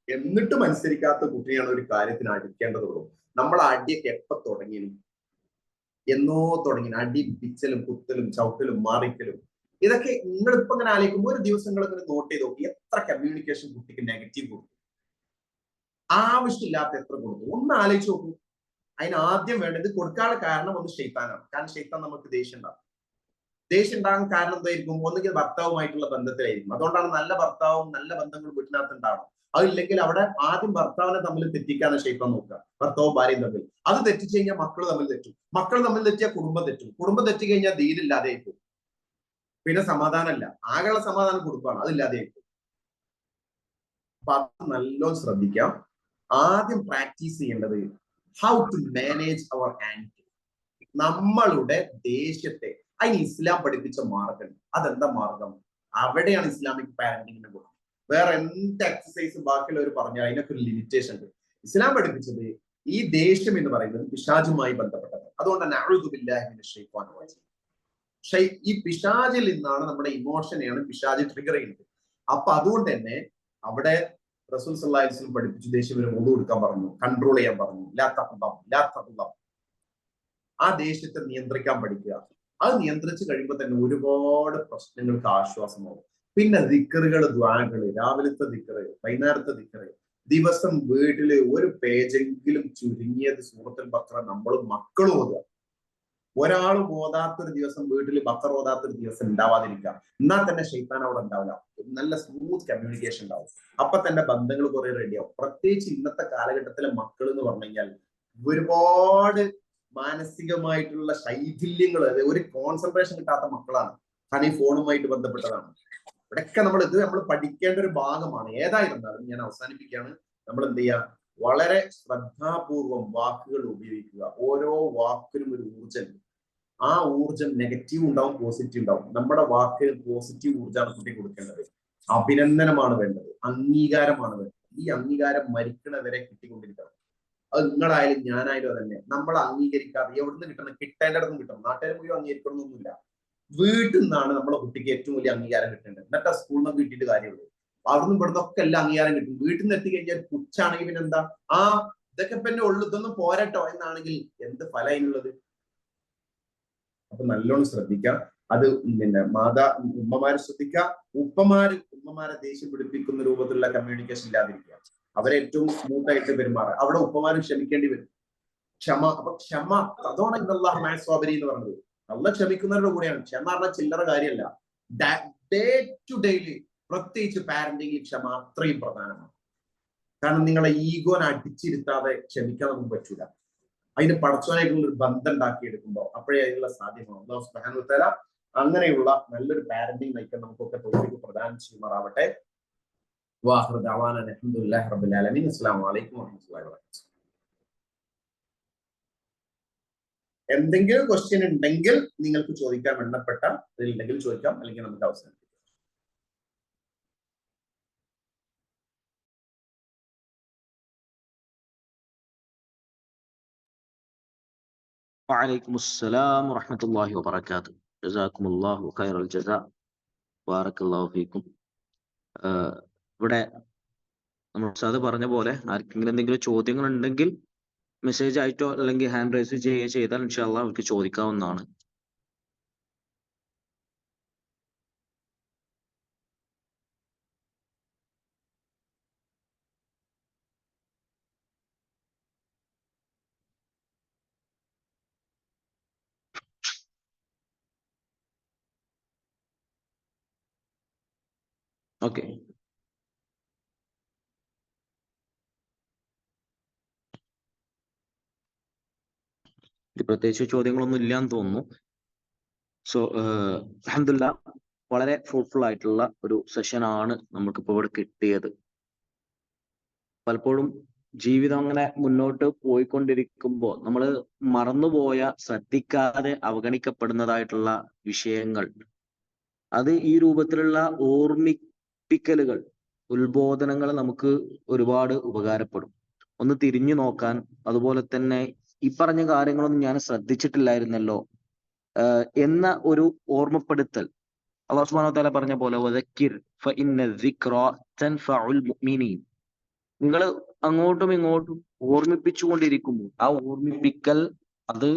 എന്നിട്ടും അനുസരിക്കാത്ത കുട്ടിയാണ് ഒരു കാര്യത്തിന് അടിക്കേണ്ടതുള്ളൂ. നമ്മൾ അടിയൊക്കെ എപ്പോ തുടങ്ങി? എന്നോ തുടങ്ങി. അടി, പിച്ചലും, കുത്തലും, ചവിട്ടലും, മാറിക്കലും. ഇതൊക്കെ നിങ്ങളിപ്പോ ഇങ്ങനെ ആലോചിക്കുമ്പോൾ ഒരു ദിവസങ്ങൾ ഇങ്ങനെ നോട്ട് ചെയ്ത് നോക്കി, എത്ര കമ്മ്യൂണിക്കേഷൻ കുട്ടിക്ക് നെഗറ്റീവ് കൊടുത്തു, ആവശ്യമില്ലാത്ത എത്ര കൊടുത്തു, ഒന്ന് ആലോചിച്ച് നോക്കൂ. അതിന് ആദ്യം വേണ്ടത് കൊടുക്കാനുള്ള കാരണം ഒന്ന് ശൈത്താനാണ്. കാരണം ശൈത്താൻ നമുക്ക് ദേഷ്യം ഉണ്ടാകും. ദേഷ്യം ഉണ്ടാകാൻ കാരണം എന്തായിരിക്കും? ഒന്നുകിൽ ഭർത്താവുമായിട്ടുള്ള ബന്ധത്തിലായിരിക്കും. അതുകൊണ്ടാണ് നല്ല ഭർത്താവും നല്ല ബന്ധങ്ങളും വീട്ടിനകത്ത് ഉണ്ടാവണം. അതില്ലെങ്കിൽ അവിടെ ആദ്യം ഭർത്താവിനെ തമ്മിൽ തെറ്റിക്കാന്ന് ശൈത്താൻ നോക്കുക, ഭർത്താവും ഭാര്യയും തമ്മിൽ. അത് തെറ്റിച്ചു കഴിഞ്ഞാൽ മക്കൾ തമ്മിൽ തെറ്റും, മക്കൾ തമ്മിൽ തെറ്റിയാൽ കുടുംബം തെറ്റും, കുടുംബം തെറ്റി കഴിഞ്ഞാൽ ദീനില്ലാതെ ആയിപ്പോ, പിന്നെ സമാധാനമല്ല, ആകെയുള്ള സമാധാനം കുടുംബമാണ്, അതില്ലാതെ ആയിപ്പോ. അപ്പൊ അത് നല്ലോണം ശ്രദ്ധിക്കാം. ആദ്യം പ്രാക്ടീസ് ചെയ്യേണ്ടത് how to manage our anger, നമ്മളുടെ ദേഷ്യത്തെ. അതിന് ഇസ്ലാം പഠിപ്പിച്ച മാർഗം. അതെന്താ മാർഗം? അവിടെയാണ് ഇസ്ലാമിക് പാരന്റിങ്ങിന്റെ ഗുണം. വേറെ എന്ത് എക്സസൈസ് ബാക്കിയുള്ളവർ പറഞ്ഞാൽ അതിനൊക്കെ ഒരു ലിമിറ്റേഷൻ ഉണ്ട്. ഇസ്ലാം പഠിപ്പിച്ചത് ഈ ദേഷ്യം എന്ന് പറയുന്നത് പിശാചുമായി ബന്ധപ്പെട്ടത്. അതുകൊണ്ട് തന്നെ അഊദു ബില്ലാഹി മിനശ് ശൈത്വാനിർ റജീം. ഈ പിശാചിൽ നിന്നാണ് നമ്മുടെ ഇമോഷനെയാണ് പിശാച് ട്രിഗർ ചെയ്യുന്നത്. അപ്പൊ അതുകൊണ്ട് തന്നെ അവിടെ റസൂൽ സല്ലല്ലാഹു അലൈഹി വസല്ലം പഠിപ്പിച്ചു, ദേഷ്യം വരെ wudu എടുക്കാൻ പറഞ്ഞു, കൺട്രോൾ ചെയ്യാൻ പറഞ്ഞു. ലാ തഖ്ദം, ആ ദേഷ്യത്തെ നിയന്ത്രിക്കാൻ പഠിക്കുക. അത് നിയന്ത്രിച്ചു കഴിയുമ്പോൾ തന്നെ ഒരുപാട് പ്രശ്നങ്ങൾക്ക് ആശ്വാസമാവും. പിന്നെ ദിക്റുകൾ, ദ്വാകൾ, രാവിലത്തെ ദിക്റ്, വൈകുന്നേരത്തെ ദിക്റ്, ദിവസം വീട്ടില് ഒരു പേജെങ്കിലും ചുരുങ്ങിയത് സൂറത്തുൽ ബഖറ നമ്മളും മക്കളും ഓതുക. ഒരാളും ഓതാത്തൊരു ദിവസം വീട്ടിൽ ബഖറ ഓതാത്തൊരു ദിവസം ഉണ്ടാവാതിരിക്കുക. എന്നാൽ തന്നെ ശൈത്താൻ അവിടെ ഉണ്ടാവില്ല. നല്ല സ്മൂത്ത് കമ്മ്യൂണിക്കേഷൻ ഉണ്ടാവും. അപ്പൊ തന്നെ ബന്ധങ്ങൾ കുറെ റെഡിയാവും. പ്രത്യേകിച്ച് ഇന്നത്തെ കാലഘട്ടത്തിലെ മക്കൾ എന്ന് പറഞ്ഞു കഴിഞ്ഞാൽ ഒരുപാട് മാനസികമായിട്ടുള്ള ശൈഥില്യങ്ങൾ, ഒരു കോൺസെൻട്രേഷൻ കിട്ടാത്ത മക്കളാണ്. കാരണം ഈ ഫോണുമായിട്ട് ബന്ധപ്പെട്ടതാണ്. ഇവിടെയൊക്കെ നമ്മൾ പഠിക്കേണ്ട ഒരു ഭാഗമാണ്. ഏതായിരുന്നാലും ഞാൻ അവസാനിപ്പിക്കുകയാണ്. നമ്മൾ എന്ത് ചെയ്യുക? വളരെ ശ്രദ്ധാപൂർവം വാക്കുകൾ ഉപയോഗിക്കുക. ഓരോ വാക്കിനും ഒരു ഊർജ്ജം. ആ ഊർജ്ജം നെഗറ്റീവ് ഉണ്ടാവും, പോസിറ്റീവ് ഉണ്ടാവും. നമ്മുടെ വാക്കിന് പോസിറ്റീവ് ഊർജ്ജമാണ് കുട്ടി കൊടുക്കേണ്ടത്. അഭിനന്ദനമാണ് വേണ്ടത്, അംഗീകാരമാണ് വേണ്ടത്. ഈ അംഗീകാരം മരിക്കണവരെ കിട്ടിക്കൊണ്ടിരിക്കണം. അത് നിങ്ങളായാലും ഞാനായാലും അതന്നെ. നമ്മൾ അംഗീകരിക്കാതെ എവിടുന്ന് കിട്ടണം? കിട്ടേണ്ടിടത്തും കിട്ടണം. നാട്ടുകാർ മുഴുവൻ അംഗീകരിക്കണമെന്നൊന്നുമില്ല. വീട്ടിൽ നിന്നാണ് നമ്മളെ കുട്ടിക്ക് ഏറ്റവും വലിയ അംഗീകാരം കിട്ടേണ്ടത്. എന്നിട്ട് സ്കൂളിൽ നിന്ന് കിട്ടിയിട്ട് കാര്യമുള്ളൂ. അവിടുന്ന് ഇവിടുന്ന് ഒക്കെ എല്ലാം അംഗീകാരം കിട്ടും. വീട്ടിൽ നിന്ന് എത്തിക്കഴിഞ്ഞാൽ പുച്ഛാണെങ്കിൽ പിന്നെ എന്താ? ആ ഇതൊക്കെ പിന്നെ ഉള്ളു, ഇതൊന്നും പോരട്ടോ എന്നാണെങ്കിൽ എന്ത് ഫലം അതിനുള്ളത്? അപ്പൊ നല്ലോണം ശ്രദ്ധിക്കാം. അത് പിന്നെ ഉമ്മമാര് ശ്രദ്ധിക്കുക. ഉമ്മമാരെ ദേഷ്യം പിടിപ്പിക്കുന്ന രൂപത്തിലുള്ള കമ്മ്യൂണിക്കേഷൻ ഇല്ലാതിരിക്കുക. അവരെ ഏറ്റവും സ്മൂത്ത് ആയിട്ട് പെരുമാറുക. അവിടെ ഉപ്പമാരും ക്ഷമിക്കേണ്ടി വരും. ക്ഷമ. അപ്പൊ ക്ഷമ, അതാണ് ഇന്നല്ലാഹു മഅ സ്വാബിരീൻ എന്ന് പറഞ്ഞത്. നല്ല ക്ഷമിക്കുന്നവരുടെ കൂടെയാണ്. ക്ഷമ പറഞ്ഞാൽ ചില്ലറ കാര്യമല്ല. ഡേ ടു ഡേയില്, പ്രത്യേകിച്ച് പാരന്റിംഗിൽ ക്ഷമ അത്രയും പ്രധാനമാണ്. കാരണം നിങ്ങളെ ഈഗോനെ അടിച്ചിരുത്താതെ ക്ഷമിക്കാൻ നമുക്ക് പറ്റൂല. അതിന് പടച്ചോനായിട്ടുള്ള ഒരു ബന്ധം ഉണ്ടാക്കിയെടുക്കുമ്പോൾ അപ്പോഴേ അതിനുള്ള സാധ്യമാവും. അല്ലാഹു സുബ്ഹാനഹു വ തആല അങ്ങനെയുള്ള നല്ലൊരു പാരന്റിംഗ് നയിക്കാൻ നമുക്കൊക്കെ തൗഫീഖ് പ്രദാനം ചെയ്യുമാറാവട്ടെ. വാഖിറു ദഅവാന അൽഹംദുലില്ലാഹി റബ്ബിൽ ആലമീൻ. അസ്സലാമു അലൈക്കും വറഹ്മത്തുള്ളാഹി വബറകാതുഹു. എന്തെങ്കിലും ക്വസ്റ്റ്യൻ ഉണ്ടെങ്കിൽ നിങ്ങൾക്ക് ചോദിക്കാൻ വേണ്ടപ്പെട്ട ഇതിലുണ്ടെങ്കിൽ ചോദിക്കാം, അല്ലെങ്കിൽ നമുക്ക് അവസാനിപ്പിക്കാം. وعليكم السلام ورحمة الله وبركاته. جزاكم الله خير الجزاء. بارك الله فيكم. ഇവിടെ നമ്മൾ ഉസ്താദ് പറഞ്ഞ പോലെ ആർക്കെങ്കിലും എന്തെങ്കിലും ചോദ്യങ്ങൾ ഉണ്ടെങ്കിൽ മെസ്സേജ് ആയിട്ടോ അല്ലെങ്കിൽ ഹാൻഡ് റൈസ് ചെയ്താൽ ഇൻഷാ അല്ലാഹ് അവർക്ക് ചോദിക്കാവുന്നതാണ്. ഓക്കെ. പ്രത്യേകിച്ച് ചോദ്യങ്ങളൊന്നും ഇല്ലാന്ന് തോന്നുന്നു. സോ അൽഹംദുലില്ലാ, വളരെ ഫ്രൂട്ട്ഫുൾ ആയിട്ടുള്ള ഒരു സെഷനാണ് നമുക്കിപ്പോൾ ഇവിടെ കിട്ടിയത്. പലപ്പോഴും ജീവിതം അങ്ങനെ മുന്നോട്ട് പോയിക്കൊണ്ടിരിക്കുമ്പോൾ നമ്മൾ മറന്നുപോയ, ശ്രദ്ധിക്കാതെ അവഗണിക്കപ്പെടുന്നതായിട്ടുള്ള വിഷയങ്ങൾ, അത് ഈ രൂപത്തിലുള്ള ഓർമ്മിപ്പിക്കലുകൾ, ഉത്ബോധനങ്ങൾ നമുക്ക് ഒരുപാട് ഉപകാരപ്പെടും. ഒന്ന് തിരിഞ്ഞു നോക്കാൻ, അതുപോലെ തന്നെ ഈ പറഞ്ഞ കാര്യങ്ങളൊന്നും ഞാൻ ശ്രദ്ധിച്ചിട്ടില്ലായിരുന്നല്ലോ എന്ന ഒരു ഓർമ്മപ്പെടുത്തൽ. അല്ലാഹു സുബ്ഹാനഹു വ തആല പറഞ്ഞ പോലെ വദക്കിർ ഫഇന്ന ദിക്റ തൻഫഉൽ മുഅ്മിനീൻ. നിങ്ങൾ അങ്ങോട്ടും ഇങ്ങോട്ടും ഓർമ്മിപ്പിച്ചുകൊണ്ടിരിക്കുമ്പോൾ ആ ഓർമ്മിപ്പിക്കൽ അത്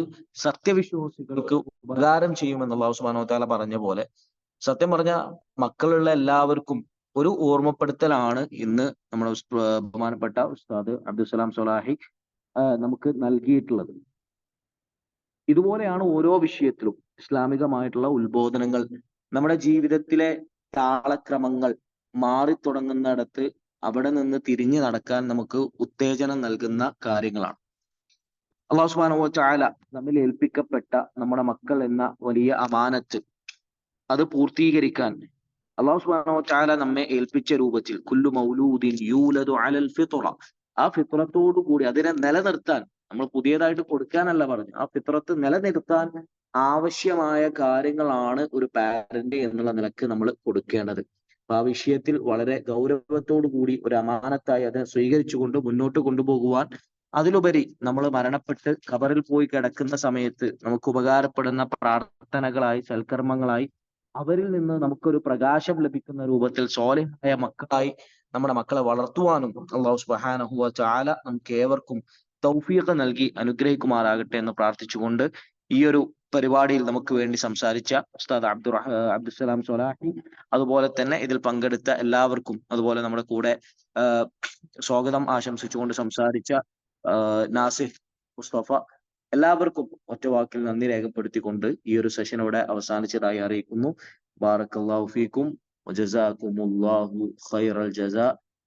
സത്യവിശ്വാസികൾക്ക് ഉപകാരം ചെയ്യുമെന്ന് അല്ലാഹു സുബ്ഹാനഹു വ തആല പറഞ്ഞ പോലെ, സത്യം പറഞ്ഞ മക്കളുള്ള എല്ലാവർക്കും ഒരു ഓർമ്മപ്പെടുത്തലാണ് ഇന്ന് നമ്മുടെ ബഹുമാനപ്പെട്ട ഉസ്താദ് അബ്ദുസ്സലാം സ്വലാഹി നമുക്ക് നൽകിയിട്ടുള്ളത്. ഇതുപോലെയാണ് ഓരോ വിഷയത്തിലും ഇസ്ലാമികമായിട്ടുള്ള ഉത്ബോധനങ്ങൾ, നമ്മുടെ ജീവിതത്തിലെ താളക്രമങ്ങൾ മാറിത്തുടങ്ങുന്നിടത്ത് അവിടെ നിന്ന് തിരിഞ്ഞു നടക്കാൻ നമുക്ക് ഉത്തേജനം നൽകുന്ന കാര്യങ്ങളാണ്. അല്ലാഹു സുബ്ഹാനഹു വ തആല നമ്മിൽ ഏൽപ്പിക്കപ്പെട്ട നമ്മുടെ മക്കൾ എന്ന വലിയ അമാനത്ത് അത് പൂർത്തീകരിക്കാൻ അല്ലാഹു സുബ്ഹാനഹു വ തആല നമ്മെ ഏൽപ്പിച്ച രൂപത്തിൽ കുല്ലു മൗലൂദിൻ യൂലദു അലൽ ഫിത്ര, ആ ഫിത്രത്തോടു കൂടി അതിനെ നിലനിർത്താൻ, നമ്മൾ പുതിയതായിട്ട് കൊടുക്കാനല്ല പറഞ്ഞു, ആ ഫിത്രത്ത് നിലനിർത്താൻ ആവശ്യമായ കാര്യങ്ങളാണ് ഒരു പാരന്റ് എന്നുള്ള നിലക്ക് നമ്മൾ കൊടുക്കേണ്ടത്. അപ്പൊ ആ വിഷയത്തിൽ വളരെ ഗൗരവത്തോടു കൂടി ഒരു അമാനത്തായി അതിനെ സ്വീകരിച്ചുകൊണ്ട് മുന്നോട്ട് കൊണ്ടുപോകുവാൻ, അതിലുപരി നമ്മൾ മരണപ്പെട്ട് ഖബറിൽ പോയി കിടക്കുന്ന സമയത്ത് നമുക്ക് ഉപകാരപ്പെടുന്ന പ്രാർത്ഥനകളായി, സൽക്കർമ്മങ്ങളായി, അവരിൽ നിന്ന് നമുക്കൊരു പ്രകാശം ലഭിക്കുന്ന രൂപത്തിൽ സ്വാലിഹായ മക്കളായി നമ്മുടെ മക്കളെ വളർത്തുവാനും അല്ലാഹു സുബ്ഹാനഹു വ തആല നമുക്ക് ഏവർക്കും തൗഫീഖ് നൽകി അനുഗ്രഹിക്കുമാറാകട്ടെ എന്ന് പ്രാർത്ഥിച്ചുകൊണ്ട് ഈ ഒരു പരിപാടിയിൽ നമുക്ക് വേണ്ടി സംസാരിച്ച ഉസ്താദ് അബ്ദുസ്സലാം സ്വലാഹി, അതുപോലെ തന്നെ ഇതിൽ പങ്കെടുത്ത എല്ലാവർക്കും, അതുപോലെ നമ്മുടെ കൂടെ സ്വാഗതം ആശംസിച്ചുകൊണ്ട് സംസാരിച്ച നാസിഫ് മുസ്തഫ, എല്ലാവർക്കും ഒറ്റവാക്കിൽ നന്ദി രേഖപ്പെടുത്തിക്കൊണ്ട് ഈ ഒരു സെഷൻ ഇവിടെ അവസാനിച്ചതായി അറിയിക്കുന്നു. ബാറക്കല്ലാഹു ഫീക്കും വജസാകുമുല്ലാഹു ഖൈറൽ ജസാ.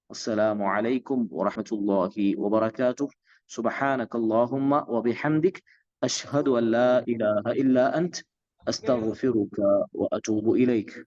അസ്സലാമു അലൈക്കും വറഹ്മത്തുള്ളാഹി വബറകാതുഹു. സുബ്ഹാനകല്ലാഹുമ്മ വബിഹംദിക അഷ്ഹദു അൻ ലാ ഇലാഹ ഇല്ലാ അൻത അസ്തഗ്ഫിറുക വഅതൂബു ഇലൈക്.